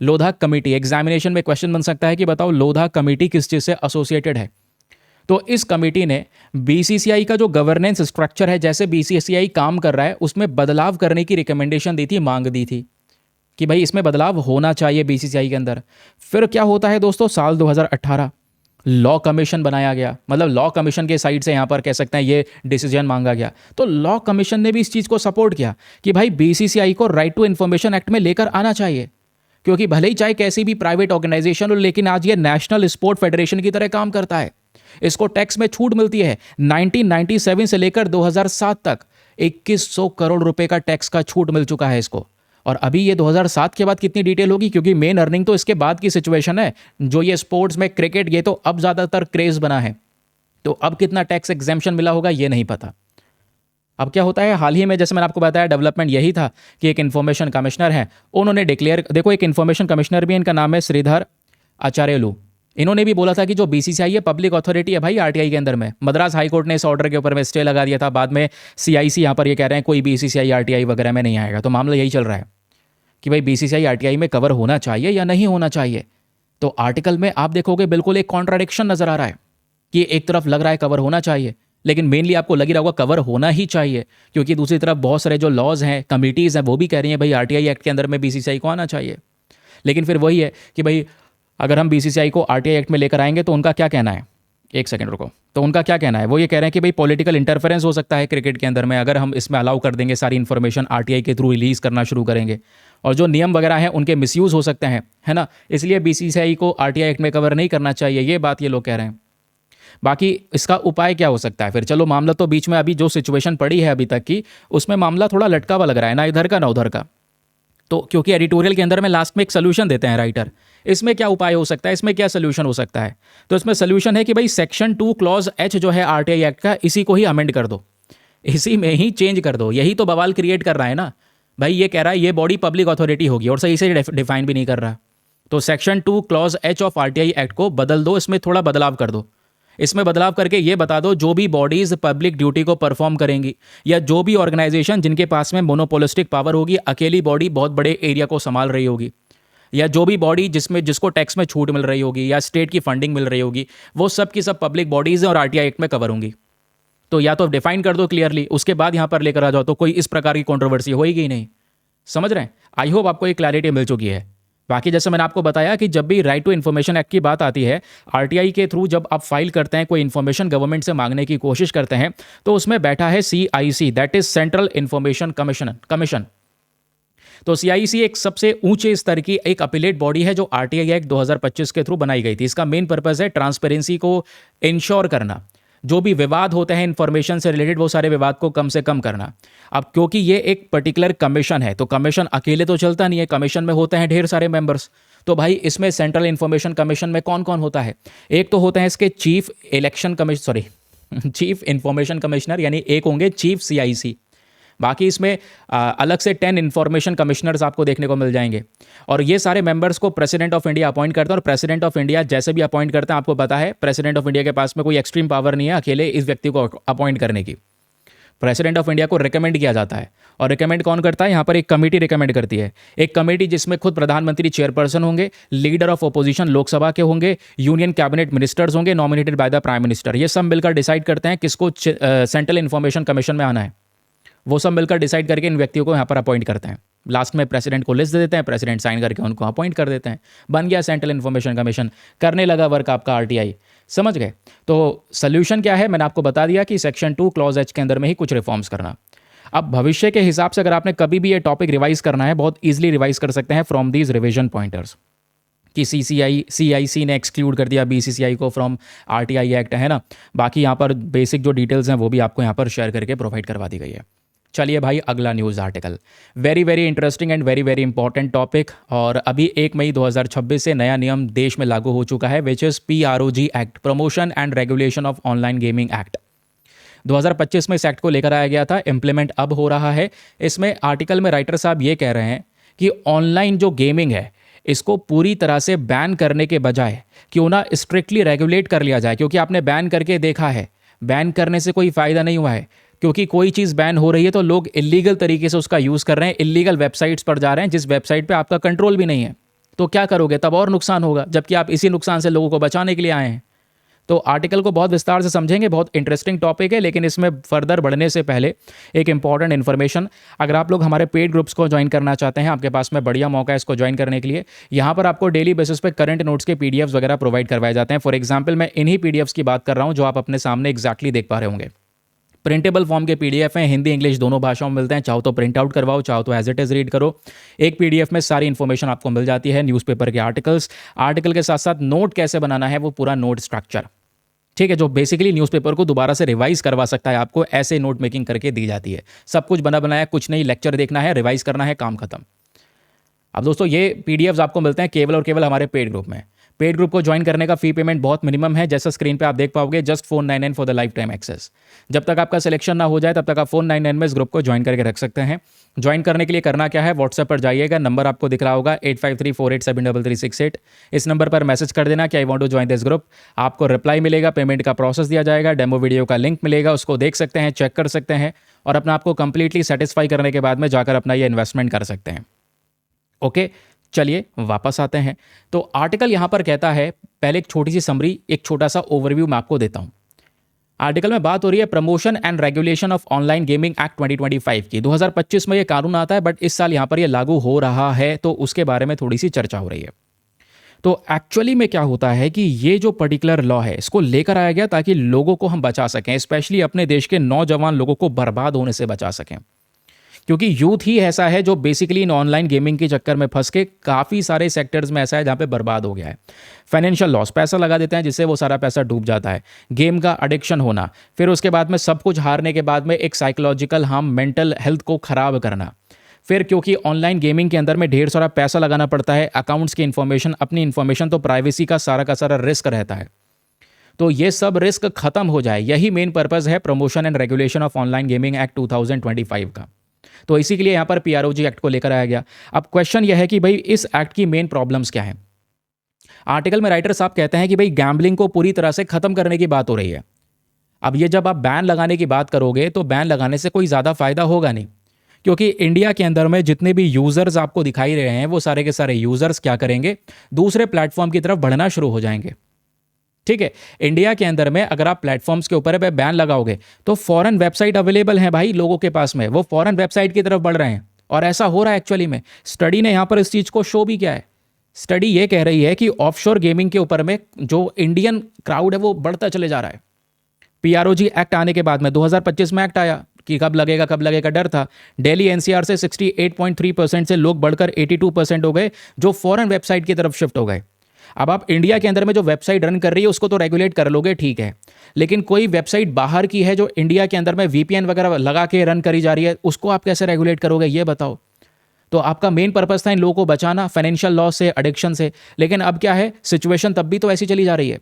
Lodha committee examination में क्वेश्चन बन सकता है कि बताओ लोधा कमेटी किस चीज से एसोसिएटेड है। तो इस कमेटी ने बीसीसीआई का जो गवर्नेंस स्ट्रक्चर है, जैसे बीसीसीआई काम कर रहा है, उसमें बदलाव करने की रिकमेंडेशन दी थी, मांग दी थी कि भाई इसमें बदलाव होना चाहिए बीसीसीआई के अंदर। फिर क्या होता है दोस्तों, साल 2018 लॉ कमीशन बनाया गया, मतलब लॉ कमीशन के साइड से यहाँ पर कह सकते हैं ये डिसीजन मांगा गया। तो लॉ कमीशन ने भी इस चीज़ को सपोर्ट किया कि भाई बीसीसीआई को राइट टू इन्फॉर्मेशन एक्ट में लेकर आना चाहिए, क्योंकि भले ही चाहे कैसी भी प्राइवेट ऑर्गेनाइजेशन हो, लेकिन आज ये नेशनल स्पोर्ट फेडरेशन की तरह काम करता है। इसको टैक्स में छूट मिलती है। 1997 से लेकर 2007 तक 2100 करोड़ रुपए का टैक्स का छूट मिल चुका है इसको। और अभी ये 2007 के बाद कितनी डिटेल होगी, क्योंकि मेन अर्निंग तो इसके बाद की सिचुएशन है। जो ये स्पोर्ट्स में क्रिकेट, ये तो अब ज़्यादातर क्रेज बना है, तो अब कितना टैक्स एग्जेम्पशन मिला होगा ये नहीं पता। अब क्या होता है, हाल ही में जैसे मैंने आपको बताया डेवलपमेंट यही था कि एक इन्फॉर्मेशन कमिश्नर है, उन्होंने डिक्लेयर, देखो एक इन्फॉर्मेशन कमिश्नर भी, इनका नाम है श्रीधर आचार्यलू। इन्होंने भी बोला था कि जो बीसीसीआई है पब्लिक अथॉरिटी है भाई आरटीआई के अंदर में। मद्रास हाईकोर्ट ने इस ऑर्डर के ऊपर में स्टे लगा दिया था। बाद में सीआईसी यहाँ पर ये कह रहे हैं कोई बीसीसीआई आरटीआई वगैरह में नहीं आएगा। तो मामला यही चल रहा है कि भाई बीसीसीआई आरटीआई में कवर होना चाहिए या नहीं होना चाहिए। तो आर्टिकल में आप देखोगे बिल्कुल एक कॉन्ट्राडिक्शन नजर आ रहा है कि एक तरफ लग रहा है कवर होना चाहिए, लेकिन मेनली आपको लग ही रहा होगा कवर होना ही चाहिए, क्योंकि दूसरी तरफ बहुत सारे जो लॉज हैं, कमिटीज़ हैं, वो भी कह रही हैं भाई आरटीआई एक्ट के अंदर में बीसीसीआई को आना चाहिए। लेकिन फिर वही है कि भाई अगर हम बीसीसीआई को आरटीआई एक्ट में लेकर आएंगे तो उनका क्या कहना है, एक सेकंड रुको, तो उनका क्या कहना है, वो ये कह रहे हैं कि भाई पॉलिटिकल इंटरफेरेंस हो सकता है क्रिकेट के अंदर में, अगर हम इसमें अलाउ कर देंगे, सारी इन्फॉर्मेशन आरटीआई के थ्रू रिलीज करना शुरू करेंगे, और जो नियम वगैरह हैं उनके मिसयूज हो सकते हैं, है ना। इसलिए बीसीसीआई को आरटीआई एक्ट में कवर नहीं करना चाहिए, ये बात ये लोग कह रहे हैं। बाकी इसका उपाय क्या हो सकता है फिर, चलो मामला तो बीच में अभी जो सिचुएशन पड़ी है अभी तक की, उसमें मामला थोड़ा लटका हुआ लग रहा है, ना इधर का ना उधर का। तो क्योंकि एडिटोरियल के अंदर में लास्ट में एक सोल्यूशन देते हैं राइटर, इसमें क्या उपाय हो सकता है, इसमें क्या सोल्यूशन हो सकता है, तो इसमें सोल्यूशन है कि भाई सेक्शन 2 क्लॉज एच जो है आरटीआई एक्ट का, इसी को ही अमेंड कर दो, इसी में ही चेंज कर दो। यही तो बवाल क्रिएट कर रहा है ना भाई, ये कह रहा है ये बॉडी पब्लिक अथॉरिटी होगी और सही से डिफाइन भी नहीं कर रहा। तो section 2 clause H of RTI act को बदल दो, इसमें थोड़ा बदलाव कर दो। इसमें बदलाव करके ये बता दो जो भी बॉडीज पब्लिक ड्यूटी को परफॉर्म करेंगी, या जो भी ऑर्गेनाइजेशन जिनके पास में मोनोपोलिस्टिक पावर होगी, अकेली बॉडी बहुत बड़े एरिया को संभाल रही होगी, या जो भी बॉडी जिसको टैक्स में छूट मिल रही होगी या स्टेट की फंडिंग मिल रही होगी, वो सब की सब पब्लिक बॉडीज और आरटीआई एक्ट में कवर होंगी। तो या तो डिफाइन कर दो क्लियरली, उसके बाद यहां पर लेकर आ जाओ, तो कोई इस प्रकार की कॉन्ट्रोवर्सी होगी ही नहीं। समझ रहे हैं? आई होप आपको एक क्लैरिटी मिल चुकी है। बाकी जैसे मैंने आपको बताया कि जब भी राइट टू इन्फॉर्मेशन एक्ट की बात आती है, आरटीआई के थ्रू जब आप फाइल करते हैं, कोई इन्फॉर्मेशन गवर्नमेंट से मांगने की कोशिश करते हैं, तो उसमें बैठा है CIC, that is central information commission. तो सीआईसी एक सबसे ऊंचे स्तर की एक अपीलेट बॉडी है जो आरटीआई एक्ट 2025 के थ्रू बनाई गई थी। इसका मेन पर्पस है ट्रांसपेरेंसी को इंश्योर करना, जो भी विवाद होते हैं इन्फॉर्मेशन से रिलेटेड, वो सारे विवाद को कम से कम करना। अब क्योंकि ये एक पर्टिकुलर कमीशन है, तो कमीशन अकेले तो चलता नहीं है, कमीशन में होते हैं ढेर सारे मेंबर्स। तो भाई इसमें सेंट्रल इन्फॉर्मेशन कमीशन में कौन कौन होता है, एक तो होते हैं इसके चीफ इन्फॉर्मेशन कमिश्नर, यानी एक होंगे चीफ सीआईसी। बाकी इसमें अलग से 10 इन्फॉर्मेशन कमिश्नर्स आपको देखने को मिल जाएंगे, और ये सारे मेंबर्स को प्रेसिडेंट ऑफ इंडिया अपॉइंट करता है। और प्रेसिडेंट ऑफ इंडिया जैसे भी अपॉइंट करते हैं, आपको पता है प्रेसिडेंट ऑफ इंडिया के पास में कोई एक्सट्रीम पावर नहीं है अकेले इस व्यक्ति को अपॉइंट करने की। प्रेसिडेंट ऑफ इंडिया को रिकमेंड किया जाता है, और रिकमेंड कौन करता है, यहाँ पर एक कमेटी रिकमेंड करती है। एक कमेटी जिसमें खुद प्रधानमंत्री चेयरपर्सन होंगे, लीडर ऑफ अपोजिशन लोकसभा के होंगे, यूनियन कैबिनेट मिनिस्टर्स होंगे nominated by the prime minister. ये सब मिलकर डिसाइड करते हैं किसको सेंट्रल इन्फॉर्मेशन कमीशन में आना है। वो सब मिलकर डिसाइड करके इन व्यक्तियों को यहाँ पर अपॉइंट करते हैं। लास्ट में प्रेसिडेंट को लिस्ट दे देते हैं, प्रेसिडेंट साइन करके उनको अपॉइंट कर देते हैं, बन गया सेंट्रल इन्फॉर्मेशन कमीशन, करने लगा वर्क आपका आरटीआई। समझ गए? तो सोल्यूशन क्या है, मैंने आपको बता दिया कि सेक्शन 2 क्लॉज एच के अंदर में ही कुछ रिफॉर्म्स करना। अब भविष्य के हिसाब से अगर आपने कभी भी ये टॉपिक रिवाइज करना है, बहुत ईजिली रिवाइज कर सकते हैं फ्रॉम दीज रिविजन पॉइंटर्स। कि CIC ने एक्सक्लूड कर दिया BCCI को फ्रॉम RTI एक्ट, है ना। बाकी यहाँ पर बेसिक जो डिटेल्स हैं वो भी आपको यहाँ पर शेयर करके प्रोवाइड करवा दी गई है। चलिए भाई, अगला news article, very very interesting and very very important topic. और अभी 1 मई 2026 से नया नियम देश में लागू हो चुका है, which is PROG act, promotion and regulation of online gaming act. 2025 में इस एक्ट को लेकर आया गया था, इम्प्लीमेंट अब हो रहा है। इसमें आर्टिकल में राइटर साहब ये कह रहे हैं कि ऑनलाइन जो गेमिंग है इसको पूरी तरह से बैन करने के बजाय क्यों ना स्ट्रिक्टली रेगुलेट कर लिया जाए, क्योंकि आपने बैन करके देखा है, बैन करने से कोई फ़ायदा नहीं हुआ है। क्योंकि कोई चीज़ बैन हो रही है तो लोग इलीगल तरीके से उसका यूज़ कर रहे हैं, इलीगल वेबसाइट्स पर जा रहे हैं, जिस वेबसाइट पे आपका कंट्रोल भी नहीं है। तो क्या करोगे, तब और नुकसान होगा, जबकि आप इसी नुकसान से लोगों को बचाने के लिए आए हैं। तो आर्टिकल को बहुत विस्तार से समझेंगे, बहुत इंटरेस्टिंग टॉपिक है। लेकिन इसमें फर्दर बढ़ने से पहले एक इंपॉर्टेंट इन्फॉर्मेशन, अगर आप लोग हमारे पेड ग्रुप्स को ज्वाइन करना चाहते हैं, आपके पास में बढ़िया मौका है इसको ज्वाइन करने के लिए। यहाँ पर आपको डेली बेसिस पे करंट नोट्स के PDFs वगैरह प्रोवाइड करवाए जाते हैं। फॉर एग्जाम्पल मैं इन्हीं PDFs की बात कर रहा हूँ जो आप अपने सामने एग्जैक्टली देख पा रहे होंगे। प्रिंटेबल फॉर्म के PDF हैं, हिंदी इंग्लिश दोनों भाषाओं में मिलते हैं। चाहो तो प्रिंट आउट करवाओ, चाहो तो एज इट इज़ रीड करो। एक PDF में सारी इन्फॉर्मेशन आपको मिल जाती है, न्यूज़पेपर के आर्टिकल्स, आर्टिकल के साथ साथ नोट कैसे बनाना है, वो पूरा नोट स्ट्रक्चर, ठीक है, जो बेसिकली न्यूज़पेपर को दोबारा से रिवाइज करवा सकता है आपको, ऐसे नोट मेकिंग करके दी जाती है। सब कुछ बना बनाया, कुछ नहीं, लेक्चर देखना है, रिवाइज करना है, काम खत्म। अब दोस्तों ये PDFs आपको मिलते हैं केवल और केवल हमारे पेड ग्रुप में। पेड ग्रुप को ज्वाइन करने का फी पेमेंट बहुत मिनिमम है, जैसा स्क्रीन पे आप देख पाओगे, just 499 for the lifetime access. जब तक आपका सिलेक्शन ना हो जाए तब तक आप 499 में इस ग्रुप को ज्वाइन करके रख सकते हैं। ज्वाइन करने के लिए करना क्या है, व्हाट्सएप पर जाइएगा, नंबर आपको दिख रहा होगा 8534873368। इस नंबर पर मैसेज कर देना कि I want to join this group. आपको रिप्लाई मिलेगा, पेमेंट का प्रोसेस दिया जाएगा, डेमो वीडियो का लिंक मिलेगा, उसको देख सकते हैं, चेक कर सकते हैं और अपना आपको कंप्लीटली सेटिस्फाई करने के बाद में जाकर अपना ये इन्वेस्टमेंट कर सकते हैं। ओके, चलिए वापस आते हैं। तो आर्टिकल यहां पर कहता है, पहले एक छोटी सी समरी, एक छोटा सा ओवरव्यू मैं आपको देता हूं। आर्टिकल में बात हो रही है promotion and regulation of online gaming act 2025 की। 2025 में ये कानून आता है, बट इस साल यहां पर ये लागू हो रहा है, तो उसके बारे में थोड़ी सी चर्चा हो रही है। तो एक्चुअली में क्या होता है कि ये जो पर्टिकुलर लॉ है इसको लेकर आया गया ताकि लोगों को हम बचा सकें, स्पेशली अपने देश के नौजवान लोगों को बर्बाद होने से बचा सकें। क्योंकि यूथ ही ऐसा है जो बेसिकली इन ऑनलाइन गेमिंग के चक्कर में फंस के काफ़ी सारे सेक्टर्स में ऐसा है जहाँ पे बर्बाद हो गया है। फाइनेंशियल लॉस, पैसा लगा देते हैं जिससे वो सारा पैसा डूब जाता है। गेम का एडिक्शन होना, फिर उसके बाद में सब कुछ हारने के बाद में एक साइकोलॉजिकल हार्म, मेंटल हेल्थ को खराब करना। फिर क्योंकि ऑनलाइन गेमिंग के अंदर में ढेर सारा पैसा लगाना पड़ता है, अकाउंट्स की इन्फॉर्मेशन, अपनी इन्फॉर्मेशन, तो प्राइवेसी का सारा रिस्क रहता है। तो ये सब रिस्क खत्म हो जाए, यही मेन पर्पज़ है promotion and regulation of online gaming act 2025 का। तो इसी के लिए यहाँ पर PROG एक्ट को लेकर आया गया। अब क्वेश्चन यह है कि भाई इस एक्ट की मेन प्रॉब्लम्स क्या हैं। आर्टिकल में राइटर साहब कहते हैं कि भाई गैम्बलिंग को पूरी तरह से खत्म करने की बात हो रही है। अब ये जब आप बैन लगाने की बात करोगे तो बैन लगाने से कोई ज़्यादा फायदा होगा नहीं, क्योंकि इंडिया के अंदर में जितने भी यूज़र्स आपको दिखाई रहे हैं वो सारे के सारे यूज़र्स क्या करेंगे, दूसरे प्लेटफॉर्म की तरफ बढ़ना शुरू हो जाएंगे। ठीक है, इंडिया के अंदर में अगर आप प्लेटफॉर्म्स के ऊपर बैन लगाओगे तो फॉरेन वेबसाइट अवेलेबल है भाई लोगों के पास में, वो फॉरेन वेबसाइट की तरफ बढ़ रहे हैं। और ऐसा हो रहा है एक्चुअली में, स्टडी ने यहाँ पर इस चीज़ को शो भी किया है। स्टडी ये कह रही है कि ऑफशोर गेमिंग के ऊपर में जो इंडियन क्राउड है वो बढ़ता चले जा रहा है। PROG एक्ट आने के बाद में 2025 में एक्ट आया कि कब लगेगा डर था। दिल्ली NCR से 68.3% से लोग बढ़कर 82% हो गए जो फॉरेन वेबसाइट की तरफ शिफ्ट हो गए। अब आप इंडिया के अंदर में जो वेबसाइट रन कर रही है उसको तो रेगुलेट कर लोगे, ठीक है, लेकिन कोई वेबसाइट बाहर की है जो इंडिया के अंदर में VPN वगैरह लगा के रन करी जा रही है, उसको आप कैसे रेगुलेट करोगे, ये बताओ। तो आपका मेन पर्पस था इन लोगों को बचाना फाइनेंशियल लॉस से, एडिक्शन से, लेकिन अब क्या है, सिचुएशन तब भी तो ऐसी चली जा रही है।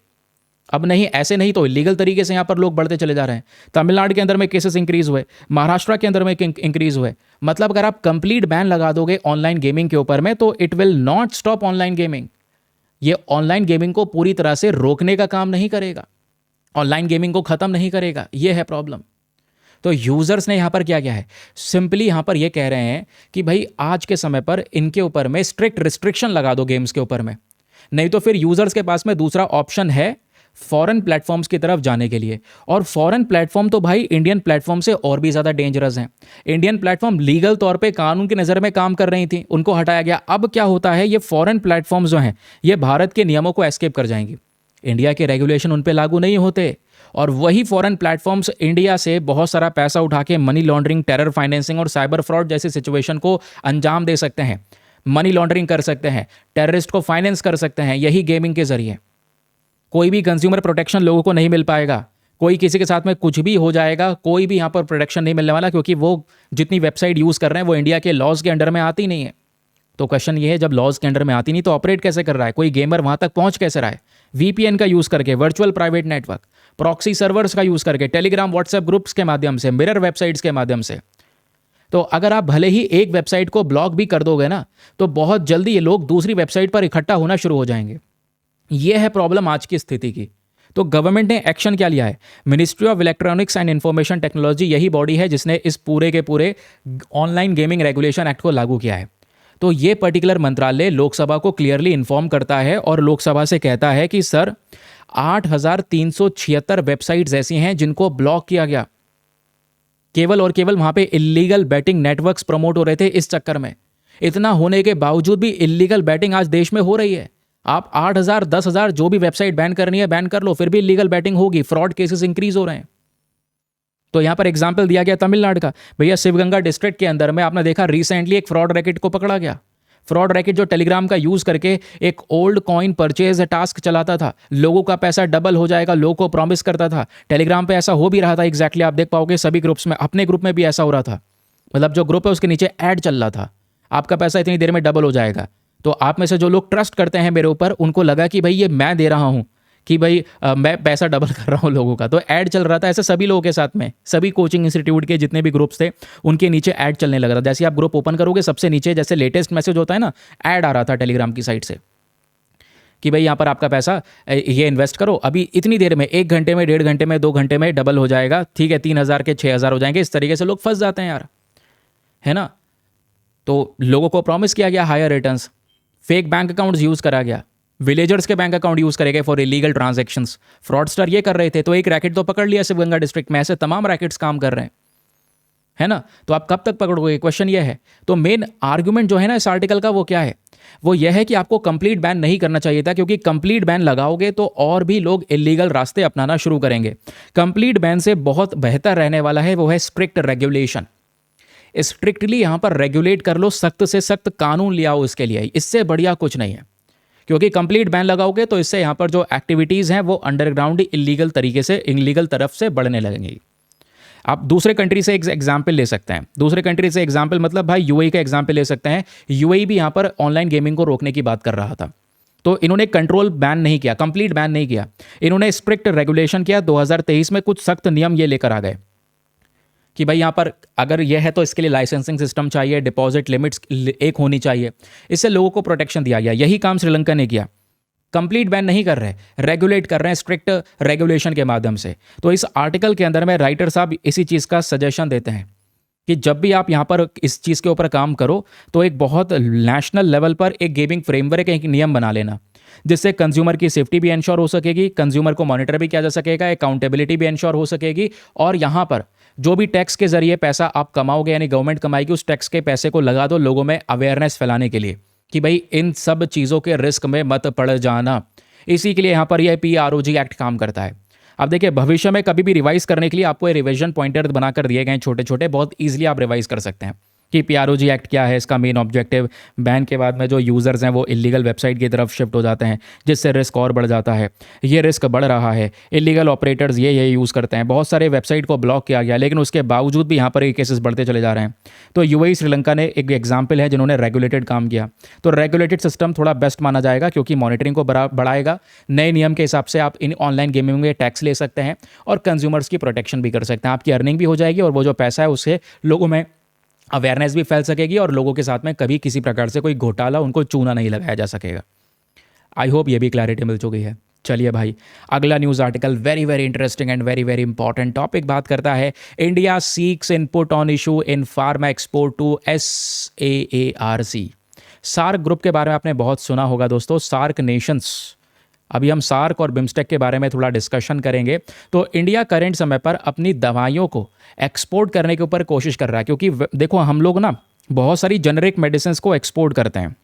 अब नहीं, ऐसे नहीं तो इलीगल तरीके से यहाँ पर लोग बढ़ते चले जा रहे हैं। तमिलनाडु के अंदर में केसेस इंक्रीज हुए, महाराष्ट्र के अंदर में इंक्रीज हुए। मतलब अगर आप कंप्लीट बैन लगा दोगे ऑनलाइन गेमिंग के ऊपर में तो it will not stop online gaming. ये ऑनलाइन गेमिंग को पूरी तरह से रोकने का काम नहीं करेगा, ऑनलाइन गेमिंग को खत्म नहीं करेगा, ये है प्रॉब्लम। तो यूजर्स ने यहां पर क्या किया है, सिंपली यहां पर ये कह रहे हैं कि भाई आज के समय पर इनके ऊपर में स्ट्रिक्ट रिस्ट्रिक्शन लगा दो गेम्स के ऊपर में, नहीं तो फिर यूजर्स के पास में दूसरा ऑप्शन है फॉरेन प्लेटफॉर्म्स की तरफ जाने के लिए। और फॉरेन प्लेटफॉर्म तो भाई इंडियन प्लेटफॉर्म से और भी ज़्यादा डेंजरस हैं। इंडियन प्लेटफॉर्म लीगल तौर पे कानून की नज़र में काम कर रही थी, उनको हटाया गया। अब क्या होता है, ये फॉरेन प्लेटफॉर्म्स जो हैं ये भारत के नियमों को एस्केप कर जाएंगी, इंडिया के रेगुलेशन उन पे लागू नहीं होते, और वही फॉरेन प्लेटफॉर्म्स इंडिया से बहुत सारा पैसा उठा के मनी लॉन्ड्रिंग, टेरर फाइनेंसिंग और साइबर फ्रॉड जैसी सिचुएशन को अंजाम दे सकते हैं। मनी लॉन्ड्रिंग कर सकते हैं, टेररिस्ट को फाइनेंस कर सकते हैं यही गेमिंग के जरिए। कोई भी कंज्यूमर प्रोटेक्शन लोगों को नहीं मिल पाएगा, कोई किसी के साथ में कुछ भी हो जाएगा, कोई भी यहाँ पर प्रोटेक्शन नहीं मिलने वाला, क्योंकि वो जितनी वेबसाइट यूज़ कर रहे हैं वो इंडिया के लॉज के अंडर में आती नहीं है। तो क्वेश्चन ये है, जब लॉज के अंडर में आती नहीं तो ऑपरेट कैसे कर रहा है, कोई गेमर वहाँ तक पहुँच कैसे रहा है? वीपीएन का यूज़ करके, virtual private network, proxy servers का यूज़ करके, टेलीग्राम व्हाट्सएप ग्रुप्स के माध्यम से, मिरर वेबसाइट्स के माध्यम से। तो अगर आप भले ही एक वेबसाइट को ब्लॉक भी कर दोगे ना, तो बहुत जल्दी ये लोग दूसरी वेबसाइट पर इकट्ठा होना शुरू हो जाएंगे। ये है प्रॉब्लम आज की स्थिति की। तो गवर्नमेंट ने एक्शन क्या लिया है? Ministry of electronics and information technology यही बॉडी है जिसने इस पूरे के पूरे ऑनलाइन गेमिंग रेगुलेशन एक्ट को लागू किया है। तो ये पर्टिकुलर मंत्रालय लोकसभा को क्लियरली इन्फॉर्म करता है और लोकसभा से कहता है कि सर 8,376 वेबसाइट्स ऐसी हैं जिनको ब्लॉक किया गया, केवल और केवल वहां पे इलीगल बैटिंग नेटवर्क्स प्रमोट हो रहे थे। इस चक्कर में इतना होने के बावजूद भी इलीगल बैटिंग आज देश में हो रही है। आप 8,000 10,000 जो भी वेबसाइट बैन करनी है बैन कर लो, फिर भी इलीगल बैटिंग होगी, फ्रॉड केसेस इंक्रीज हो रहे हैं। तो यहां पर एग्जाम्पल दिया गया तमिलनाडु का। भैया शिवगंगा डिस्ट्रिक्ट के अंदर में आपने देखा रिसेंटली एक फ्रॉड रैकेट को पकड़ा गया। फ्रॉड रैकेट जो टेलीग्राम का यूज करके एक ओल्ड कॉइन परचेज टास्क चलाता था, लोगों का पैसा डबल हो जाएगा, लोगों को प्रॉमिस करता था। टेलीग्राम पे ऐसा हो भी रहा था एग्जैक्टली, आप देख पाओगे सभी ग्रुप्स में, अपने ग्रुप में भी ऐसा हो रहा था। मतलब जो ग्रुप है उसके नीचे ऐड चल रहा था, आपका पैसा इतनी देर में डबल हो जाएगा। तो आप में से जो लोग ट्रस्ट करते हैं मेरे ऊपर, उनको लगा कि भाई ये मैं दे रहा हूं, कि भाई मैं पैसा डबल कर रहा हूं लोगों का, तो ऐड चल रहा था। ऐसे सभी लोगों के साथ में, सभी कोचिंग इंस्टीट्यूट के जितने भी ग्रुप्स थे उनके नीचे ऐड चलने लगा था। जैसे आप ग्रुप ओपन करोगे सबसे नीचे जैसे लेटेस्ट मैसेज होता है ना, ऐड आ रहा था टेलीग्राम की साइट से कि भाई यहाँ पर आपका पैसा ये इन्वेस्ट करो, अभी इतनी देर में, 1 घंटे में, 1.5 घंटे में, 2 घंटे में डबल हो जाएगा, ठीक है 3,000 के 6,000 हो जाएंगे। इस तरीके से लोग फंस जाते हैं यार, है ना। तो लोगों को प्रॉमिस किया गया higher returns, fake bank accounts use करा गया, विलेजर्स के बैंक अकाउंट यूज करेंगे फॉर इलीगल ट्रांजैक्शंस। फ्रॉडस्टर ये कर रहे थे, तो एक रैकेट तो पकड़ लिया शिवगंगा डिस्ट्रिक्ट में, ऐसे तमाम रैकेट्स काम कर रहे हैं, है ना। तो आप कब तक पकड़ोगे, क्वेश्चन ये है। तो मेन आर्गुमेंट जो है ना इस आर्टिकल का वो क्या है, वो यह है कि आपको कंप्लीट बैन नहीं करना चाहिए था, क्योंकि कंप्लीट बैन लगाओगे तो और भी लोग इलीगल रास्ते अपनाना शुरू करेंगे। कंप्लीट बैन से बहुत बेहतर रहने वाला है वो है स्ट्रिक्ट रेगुलेशन। स्ट्रिक्टली यहां पर रेगुलेट कर लो, सख्त से सख्त कानून ले आओ इसके लिए, इससे बढ़िया कुछ नहीं है। क्योंकि कंप्लीट बैन लगाओगे तो इससे यहाँ पर जो एक्टिविटीज़ हैं वो अंडरग्राउंड इलीगल तरीके से, इलीगल तरफ से बढ़ने लगेंगी। आप दूसरे कंट्री से एग्जाम्पल ले सकते हैं, दूसरे कंट्री से एग्जाम्पल मतलब भाई यूएई का एग्जाम्पल ले सकते हैं। यूएई भी यहाँ पर ऑनलाइन गेमिंग को रोकने की बात कर रहा था, तो इन्होंने कंट्रोल बैन नहीं किया, कंप्लीट बैन नहीं किया, इन्होंने स्ट्रिक्ट रेगुलेशन किया। 2023 में कुछ सख्त नियम ये लेकर आ गए कि भाई यहाँ पर अगर यह है तो इसके लिए लाइसेंसिंग सिस्टम चाहिए, डिपॉजिट लिमिट्स एक होनी चाहिए, इससे लोगों को प्रोटेक्शन दिया गया। यही काम श्रीलंका ने किया, कंप्लीट बैन नहीं कर रहे, रेगुलेट कर रहे हैं स्ट्रिक्ट रेगुलेशन के माध्यम से। तो इस आर्टिकल के अंदर में राइटर साहब इसी चीज़ का सजेशन देते हैं कि जब भी आप यहाँ पर इस चीज़ के ऊपर काम करो तो एक बहुत नेशनल लेवल पर एक गेमिंग फ्रेमवर्क, एक नियम बना लेना, जिससे कंज्यूमर की सेफ्टी भी इंश्योर हो सकेगी, कंज्यूमर को मॉनिटर भी किया जा सकेगा, अकाउंटेबिलिटी भी इंश्योर हो सकेगी। और यहाँ पर जो भी टैक्स के जरिए पैसा आप कमाओगे, यानी गवर्नमेंट कमाएगी, उस टैक्स के पैसे को लगा दो लोगों में अवेयरनेस फैलाने के लिए कि भाई इन सब चीज़ों के रिस्क में मत पड़ जाना। इसी के लिए यहाँ पर यह PROG एक्ट काम करता है। अब देखिए भविष्य में कभी भी रिवाइज करने के लिए आपको ये रिविजन पॉइंटर बनाकर दिए गए हैं छोटे छोटे, बहुत ईजिली आप रिवाइज कर सकते हैं कि PROG एक्ट क्या है, इसका मेन ऑब्जेक्टिव। बैन के बाद में जो यूज़र्स हैं वो इलीगल वेबसाइट की तरफ शिफ्ट हो जाते हैं, जिससे रिस्क और बढ़ जाता है। ये रिस्क बढ़ रहा है, इलीगल ऑपरेटर्स ये यूज़ करते हैं। बहुत सारे वेबसाइट को ब्लॉक किया गया, लेकिन उसके बावजूद भी यहाँ पर ये केसेस बढ़ते चले जा रहे हैं। तो यूएई श्रीलंका ने एक एग्जाम्पल है जिन्होंने रेगुलेटेड काम किया। तो रेगुलेटेड सिस्टम थोड़ा बेस्ट माना जाएगा, क्योंकि मॉनिटरिंग को बढ़ाएगा। नए नियम के हिसाब से आप इन ऑनलाइन गेमिंग में टैक्स ले सकते हैं और कंज्यूमर्स की प्रोटेक्शन भी कर सकते हैं। आपकी अर्निंग भी हो जाएगी और वो जो पैसा है उससे लोगों में अवेयरनेस भी फैल सकेगी और लोगों के साथ में कभी किसी प्रकार से कोई घोटाला, उनको चूना नहीं लगाया जा सकेगा। आई होप ये भी क्लैरिटी मिल चुकी है। चलिए भाई, अगला news article very very interesting and very very important topic बात करता है। India seeks input on issue in pharma export to SAARC। SAARC group के बारे में आपने बहुत सुना होगा दोस्तों, सार्क नेशंस। अभी हम सार्क और बिम्स्टेक के बारे में थोड़ा डिस्कशन करेंगे। तो इंडिया करंट समय पर अपनी दवाइयों को एक्सपोर्ट करने के ऊपर कोशिश कर रहा है, क्योंकि देखो हम लोग ना बहुत सारी जेनरिक मेडिसिन को एक्सपोर्ट करते हैं।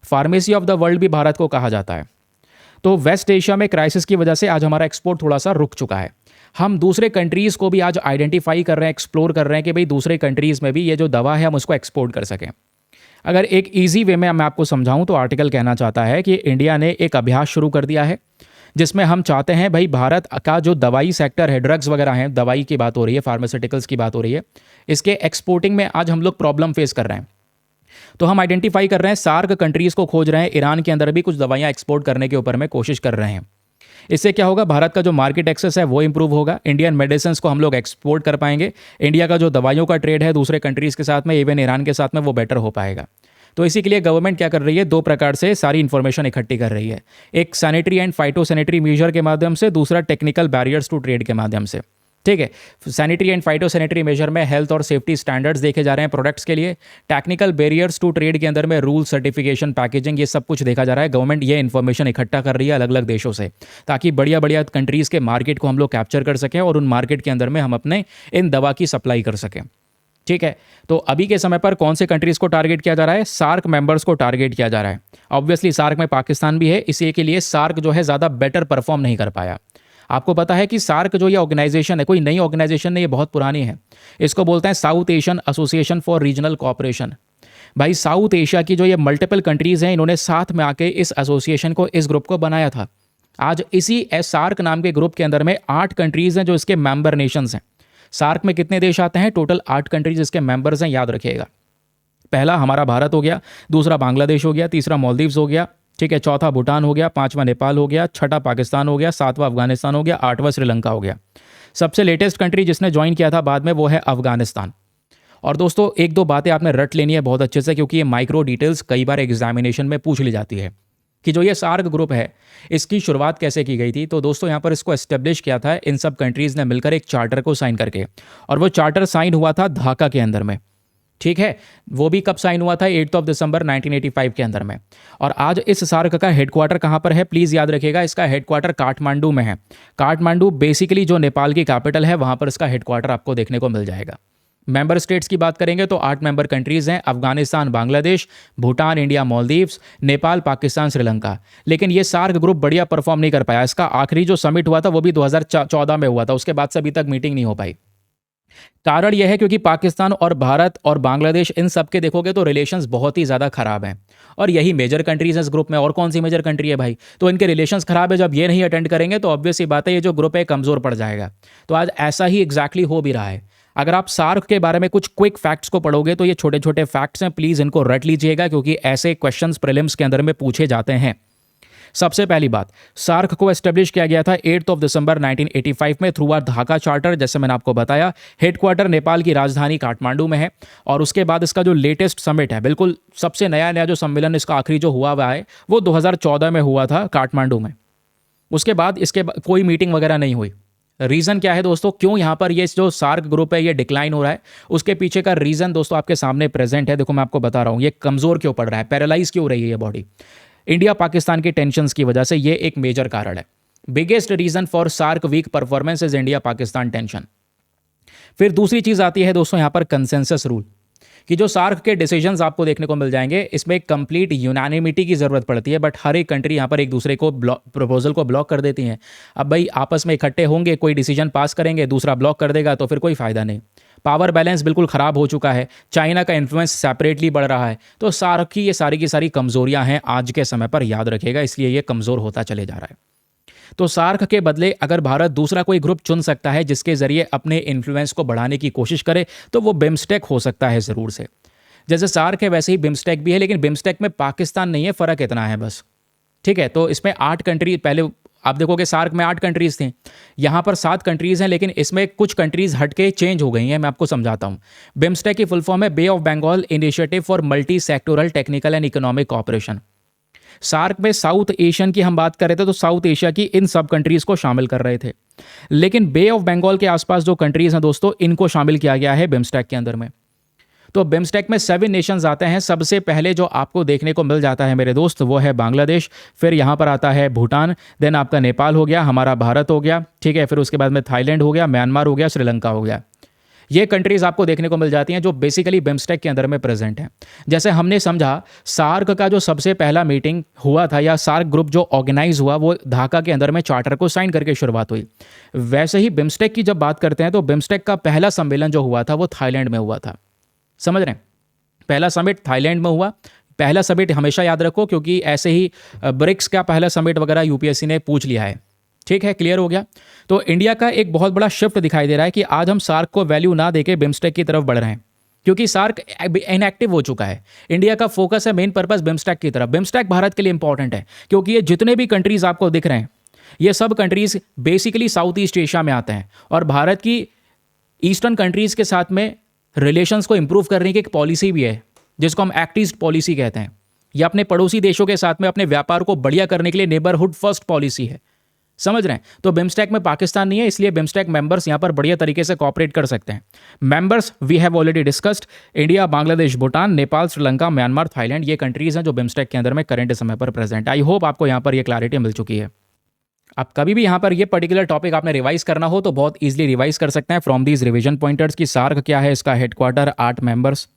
फार्मेसी ऑफ द वर्ल्ड भी भारत को कहा जाता है। तो वेस्ट एशिया में क्राइसिस की वजह से आज हमारा एक्सपोर्ट थोड़ा सा रुक चुका है। हम दूसरे कंट्रीज़ को भी आज आइडेंटिफाई कर रहे हैं, एक्सप्लोर कर रहे हैं कि भाई दूसरे कंट्रीज़ में भी ये जो दवा है हम उसको एक्सपोर्ट कर सकें। अगर एक ईजी वे में मैं आपको समझाऊं तो आर्टिकल कहना चाहता है कि इंडिया ने एक अभ्यास शुरू कर दिया है जिसमें हम चाहते हैं भाई भारत का जो दवाई सेक्टर है, ड्रग्स वगैरह हैं, दवाई की बात हो रही है, फार्मास्यूटिकल्स की बात हो रही है, इसके एक्सपोर्टिंग में आज हम लोग प्रॉब्लम फेस कर रहे हैं। तो हम आइडेंटिफाई कर रहे हैं, सार्क कंट्रीज को खोज रहे हैं, ईरान के अंदर भी कुछ दवाइयां एक्सपोर्ट करने के ऊपर में कोशिश कर रहे हैं। इससे क्या होगा, भारत का जो मार्केट एक्सेस है वो इंप्रूव होगा, इंडियन मेडिसिन को हम लोग एक्सपोर्ट कर पाएंगे, इंडिया का जो दवाइयों का ट्रेड है दूसरे कंट्रीज के साथ में, इवन ईरान के साथ में, वो बेटर हो पाएगा। तो इसी के लिए गवर्नमेंट क्या कर रही है, दो प्रकार से सारी इन्फॉर्मेशन इकट्ठी कर रही है। एक सैनिटरी एंड फाइटोसैनिटरी मेजर के माध्यम से, दूसरा टेक्निकल बैरियर्स टू ट्रेड के माध्यम से। ठीक है, सैनिटरी एंड फाइटोसैनिटरी मेजर में हेल्थ और सेफ्टी स्टैंडर्ड्स देखे जा रहे हैं प्रोडक्ट्स के लिए। टेक्निकल बैरियर्स टू ट्रेड के अंदर में रूल, सर्टिफिकेशन, पैकेजिंग, ये सब कुछ देखा जा रहा है। गवर्नमेंट ये इन्फॉर्मेशन इकट्ठा कर रही है अलग अलग देशों से, ताकि बढ़िया बढ़िया कंट्रीज़ के मार्केट को हम लोग कैप्चर कर सकें और उन मार्केट के अंदर में हम अपने इन दवा की सप्लाई कर सकें। ठीक है, तो अभी के समय पर कौन से कंट्रीज़ को टारगेट किया जा रहा है, सार्क मेंबर्स को टारगेट किया जा रहा है। ऑब्वियसली सार्क में पाकिस्तान भी है, इसी के लिए सार्क जो है ज़्यादा बेटर परफॉर्म नहीं कर पाया। आपको पता है कि सार्क जो ये ऑर्गेनाइजेशन है कोई नई ऑर्गेनाइजेशन नहीं, ये बहुत पुरानी है। इसको बोलते हैं south Asian association for regional cooperation. भाई साउथ एशिया की जो ये मल्टीपल कंट्रीज़ हैं, इन्होंने साथ में आके इस एसोसिएशन को, इस ग्रुप को बनाया था। आज इसी सार्क नाम के ग्रुप के अंदर में 8 कंट्रीज़ हैं जो इसके मेंबर नेशंस हैं। सार्क में कितने देश आते हैं, टोटल 8 कंट्रीज इसके मेंबर्स हैं, याद रखिएगा। पहला हमारा भारत हो गया, दूसरा बांग्लादेश हो गया, तीसरा मालदीव्स हो गया, ठीक है, चौथा भूटान हो गया, पांचवा नेपाल हो गया, छठा पाकिस्तान हो गया, सातवां अफगानिस्तान हो गया, आठवां श्रीलंका हो गया। सबसे लेटेस्ट कंट्री जिसने ज्वाइन किया था बाद में वो है अफगानिस्तान। और दोस्तों एक दो बातें आपने रट लेनी है बहुत अच्छे से, क्योंकि ये माइक्रो डिटेल्स कई बार एग्जामिनेशन में पूछ ली जाती है कि जो ये सार्क ग्रुप है इसकी शुरुआत कैसे की गई थी। तो दोस्तों यहाँ पर इसको एस्टेब्लिश किया था इन सब कंट्रीज़ ने मिलकर एक चार्टर को साइन करके, और वो चार्टर साइन हुआ था ढाका के अंदर में। ठीक है, वो भी कब साइन हुआ था, 8 दिसंबर 1985 के अंदर में। और आज इस सार्क का हेडक्वार्टर कहाँ पर है, प्लीज़ याद रखिएगा, इसका हेडक्वार्टर काठमांडू में है। काठमांडू बेसिकली जो नेपाल की कैपिटल है, वहाँ पर इसका हेडक्वार्टर आपको देखने को मिल जाएगा। मेंबर स्टेट्स की बात करेंगे तो 8 मेंबर कंट्रीज़ हैं, अफगानिस्तान, बांग्लादेश, भूटान, इंडिया, मालदीव्स, नेपाल, पाकिस्तान, श्रीलंका। लेकिन ये सार्क ग्रुप बढ़िया परफॉर्म नहीं कर पाया। इसका आखिरी जो समिट हुआ था वो भी 2014 में हुआ था, उसके बाद से अभी तक मीटिंग नहीं हो पाई। कारण यह है क्योंकि पाकिस्तान और भारत और बांग्लादेश, इन सब के देखोगे तो रिलेशंस बहुत ही ज़्यादा खराब हैं, और यही मेजर कंट्रीज हैं इस ग्रुप में। और कौन सी मेजर कंट्री है भाई, तो इनके रिलेशंस खराब है। जब ये नहीं अटेंड करेंगे तो ऑब्वियस ही बात है ये जो ग्रुप है कमज़ोर पड़ जाएगा। तो आज ऐसा ही एग्जैक्टली हो भी रहा है। अगर आप सार्क के बारे में कुछ क्विक फैक्ट्स को पढ़ोगे तो ये छोटे छोटे फैक्ट्स हैं, प्लीज़ इनको रट लीजिएगा, क्योंकि ऐसे क्वेश्चंस प्रीलिम्स के अंदर में पूछे जाते हैं। सबसे पहली बात, सार्क को एस्टेब्लिश किया गया था 8 दिसंबर 1985 में थ्रू आर ढाका चार्टर, जैसे मैंने आपको बताया। हेडक्वार्टर नेपाल की राजधानी काठमांडू में है। और उसके बाद इसका जो लेटेस्ट समिट है, बिल्कुल सबसे नया जो सम्मेलन इसका आखिरी जो हुआ है वो 2014 में हुआ था काठमांडू में। उसके बाद इसके कोई मीटिंग वगैरह नहीं हुई। रीज़न क्या है दोस्तों, क्यों यहाँ पर ये जो सार्क ग्रुप है ये डिक्लाइन हो रहा है, उसके पीछे का रीज़न दोस्तों आपके सामने प्रेजेंट है। देखो मैं आपको बता रहा हूँ, ये कमज़ोर क्यों पड़ रहा है, पैरालाइज क्यों हो रही है ये बॉडी। इंडिया पाकिस्तान के टेंशंस की वजह से ये एक मेजर कारण है। Biggest reason for SAARC weak performance is India Pakistan tension. फिर दूसरी चीज़ आती है दोस्तों यहाँ पर कंसेंसस रूल, कि जो सार्क के डिसीजंस आपको देखने को मिल जाएंगे इसमें एक कंप्लीट यूनानिमिटी की ज़रूरत पड़ती है, बट हर एक कंट्री यहाँ पर एक दूसरे को प्रपोजल को ब्लॉक कर देती हैं। अब भाई आपस में इकट्ठे होंगे, कोई डिसीजन पास करेंगे, दूसरा ब्लॉक कर देगा, तो फिर कोई फ़ायदा नहीं। पावर बैलेंस बिल्कुल ख़राब हो चुका है, चाइना का इन्फ्लुएंस सेपरेटली बढ़ रहा है। तो सार्क की ये सारी की सारी कमज़ोरियाँ हैं आज के समय पर, याद रखिएगा, इसलिए ये कमज़ोर होता चले जा रहा है। तो सार्क के बदले अगर भारत दूसरा कोई ग्रुप चुन सकता है जिसके ज़रिए अपने इन्फ्लुएंस को बढ़ाने की कोशिश करे, तो वो बिम्स्टेक हो सकता है ज़रूर से। जैसे सार्क है वैसे ही बिम्स्टेक भी है, लेकिन बिम्स्टेक में पाकिस्तान नहीं है, फ़र्क इतना है बस। ठीक है, तो इसमें 8 कंट्री, पहले आप देखोगे सार्क में 8 कंट्रीज़ थी, यहाँ पर 7 कंट्रीज़ हैं, लेकिन इसमें कुछ कंट्रीज़ हटके चेंज हो गई हैं। मैं आपको समझाता हूँ। बिम्स्टेक की फुल फॉर्म है bay of Bengal initiative for multi sectoral technical and economic cooperation. SAARC में साउथ एशियन की हम बात कर रहे थे तो साउथ एशिया की इन सब कंट्रीज़ को शामिल कर रहे थे, लेकिन बे ऑफ बंगाल के आसपास जो कंट्रीज़ हैं दोस्तों, इनको शामिल किया गया है बिम्स्टेक के अंदर में। तो बिम्स्टेक में 7 नेशंस आते हैं। सबसे पहले जो आपको देखने को मिल जाता है मेरे दोस्त वो है बांग्लादेश, फिर यहाँ पर आता है भूटान, देन आपका नेपाल हो गया, हमारा भारत हो गया, ठीक है, फिर उसके बाद में थाईलैंड हो गया, म्यांमार हो गया, श्रीलंका हो गया। ये कंट्रीज़ आपको देखने को मिल जाती हैं जो बेसिकली बिम्स्टेक के अंदर में प्रेजेंट हैं। जैसे हमने समझा सार्क का जो सबसे पहला मीटिंग हुआ था या सार्क ग्रुप जो ऑर्गेनाइज हुआ वो ढाका के अंदर में चार्टर को साइन करके शुरुआत हुई, वैसे ही बिम्स्टेक की जब बात करते हैं तो बिम्स्टेक का पहला सम्मेलन जो हुआ था वो थाईलैंड में हुआ था। समझ रहे हैं? पहला समिट थाईलैंड में हुआ। पहला समिट हमेशा याद रखो, क्योंकि ऐसे ही ब्रिक्स का पहला समिट वगैरह यूपीएससी ने पूछ लिया है। ठीक है, क्लियर हो गया। तो इंडिया का एक बहुत बड़ा शिफ्ट दिखाई दे रहा है कि आज हम सार्क को वैल्यू ना देके बिम्स्टेक की तरफ बढ़ रहे हैं, क्योंकि सार्क इनएक्टिव हो चुका है। इंडिया का फोकस है, मेन पर्पस बिम्स्टेक की तरफ। बिम्स्टेक भारत के लिए इंपॉर्टेंट है, क्योंकि ये जितने भी कंट्रीज आपको दिख रहे हैं, ये सब countries basically south east Asia में आते हैं, और भारत की ईस्टर्न कंट्रीज के साथ में रिलेशंस को इंप्रूव करने की एक पॉलिसी भी है, जिसको हम एक्ट ईस्ट पॉलिसी कहते हैं। यह अपने पड़ोसी देशों के साथ में अपने व्यापार को बढ़िया करने के लिए नेबरहुड फर्स्ट पॉलिसी है, समझ रहे हैं। तो बिम्स्टेक में पाकिस्तान नहीं है, इसलिए बिम्स्टेक मेंबर्स यहां पर बढ़िया तरीके से कॉपरेट कर सकते हैं। Members we have already discussed, India, Bangladesh, Bhutan, Nepal, Sri Lanka, Myanmar, Thailand, ये कंट्रीज हैं जो बिम्स्टेक के अंदर में करंट समय पर प्रेजेंट। आई होप आपको यहां पर ये क्लैरिटी मिल चुकी है। आप कभी भी यहाँ पर ये पर्टिकुलर टॉपिक आपने रिवाइज करना हो तो बहुत इजीली रिवाइज कर सकते हैं फ्रॉम दीज रिवीजन पॉइंटर्स की सार्क क्या है, इसका हेडक्वार्टर, 8 मेंबर्स,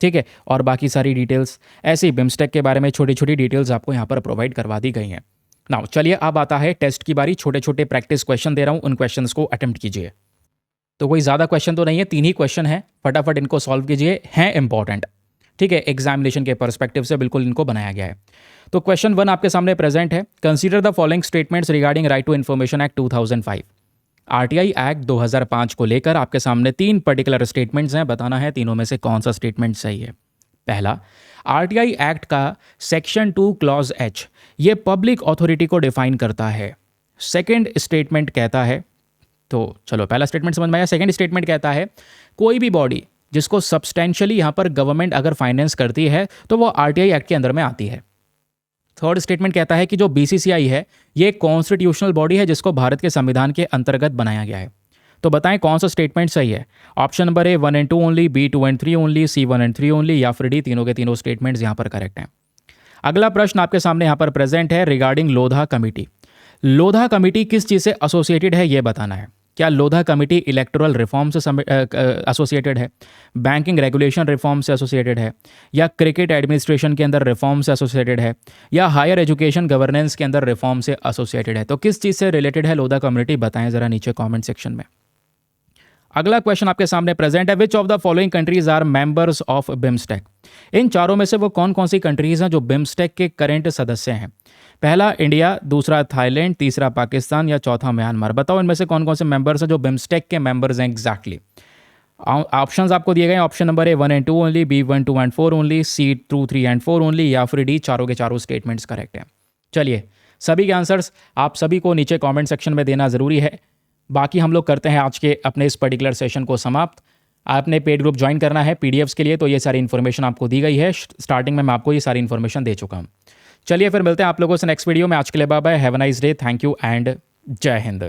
ठीक है, और बाकी सारी डिटेल्स। ऐसे ही बिम्स्टेक के बारे में छोटी छोटी डिटेल्स आपको यहाँ पर प्रोवाइड करवा दी गई हैं। नाउ चलिए अब आता है टेस्ट की बारी। छोटे छोटे प्रैक्टिस क्वेश्चन दे रहा हूँ, उन क्वेश्चंस को अटेम्प्ट कीजिए। तो कोई ज़्यादा क्वेश्चन तो नहीं है, 3 ही क्वेश्चन है, फटाफट इनको सॉल्व कीजिए, हैं इंपॉर्टेंट, ठीक है, एग्जामिनेशन के पर्सपेक्टिव से बिल्कुल इनको बनाया गया है। तो क्वेश्चन 1 आपके सामने प्रेजेंट है। Consider the following statements regarding right to information act 2005। RTI act 2005 को लेकर आपके सामने 3 पर्टिकुलर स्टेटमेंट्स हैं, बताना है तीनों में से कौन सा स्टेटमेंट सही है। पहला, आरटीआई एक्ट का सेक्शन 2 क्लॉज एच ये पब्लिक अथॉरिटी को डिफाइन करता है। सेकेंड स्टेटमेंट कहता है, तो चलो पहला स्टेटमेंट समझ में आया। सेकेंड स्टेटमेंट कहता है कोई भी बॉडी जिसको सब्सटेंशियली यहाँ पर गवर्नमेंट अगर फाइनेंस करती है तो वो आरटीआई एक्ट के अंदर में आती है। थर्ड स्टेटमेंट कहता है कि जो बीसीसीआई है ये कॉन्स्टिट्यूशनल बॉडी है जिसको भारत के संविधान के अंतर्गत बनाया गया है। तो बताएं कौन सा स्टेटमेंट सही है। Option number A 1 and 2 only, B 2 and 3 only, C 1 and 3 only, या फिर डी तीनों के तीनों स्टेटमेंट्स यहाँ पर करेक्ट हैं। अगला प्रश्न आपके सामने यहाँ पर प्रेजेंट है regarding Lodha committee. Lodha committee किस चीज़ से एसोसिएटेड है ये बताना है। क्या लोधा कमेटी इलेक्टोरल रिफॉर्म से एसोसिएटेड है, बैंकिंग रेगुलेशन रिफॉर्म से एसोसिएटेड है, या क्रिकेट एडमिनिस्ट्रेशन के अंदर रिफॉर्म से एसोसिएटेड है, या हायर एजुकेशन गवर्नेंस के अंदर रिफॉर्म से एसोसिएटेड है। तो किस चीज़ से रिलेटेड है लोधा कम्युनिटी, बताएं ज़रा नीचे कॉमेंट सेक्शन में। अगला क्वेश्चन आपके सामने प्रेजेंट है। Which of the following countries are members of BIMSTEC. इन चारों में से वो कौन कौन सी कंट्रीज हैं जो बिम्स्टेक के करंट सदस्य हैं। पहला इंडिया, दूसरा थाईलैंड, तीसरा पाकिस्तान, या चौथा म्यांमार। बताओ इनमें से कौन कौन से मेंबर्स हैं जो बिम्स्टेक के मेंबर्स हैं एग्जैक्टली। ऑप्शंस आपको दिए गए हैं। Option number A 1 and 2 only, B 1, 2 and 4 only, C 2, 3 and 4 only, या फिर डी चारों के चारों स्टेटमेंट्स करेक्ट हैं। चलिए सभी के आंसर्स आप सभी को नीचे कॉमेंट सेक्शन में देना ज़रूरी है। बाकी हम लोग करते हैं आज के अपने इस पर्टिकुलर सेशन को समाप्त। आपने पेड ग्रुप ज्वाइन करना है पीडीएफ्स के लिए, तो ये सारी इन्फॉर्मेशन आपको दी गई है। स्टार्टिंग में मैं आपको ये सारी इन्फॉर्मेशन दे चुका हूँ। चलिए फिर मिलते हैं आप लोगों से नेक्स्ट वीडियो में। आज के लिए bye bye, have a nice day, thank you and जय हिंद।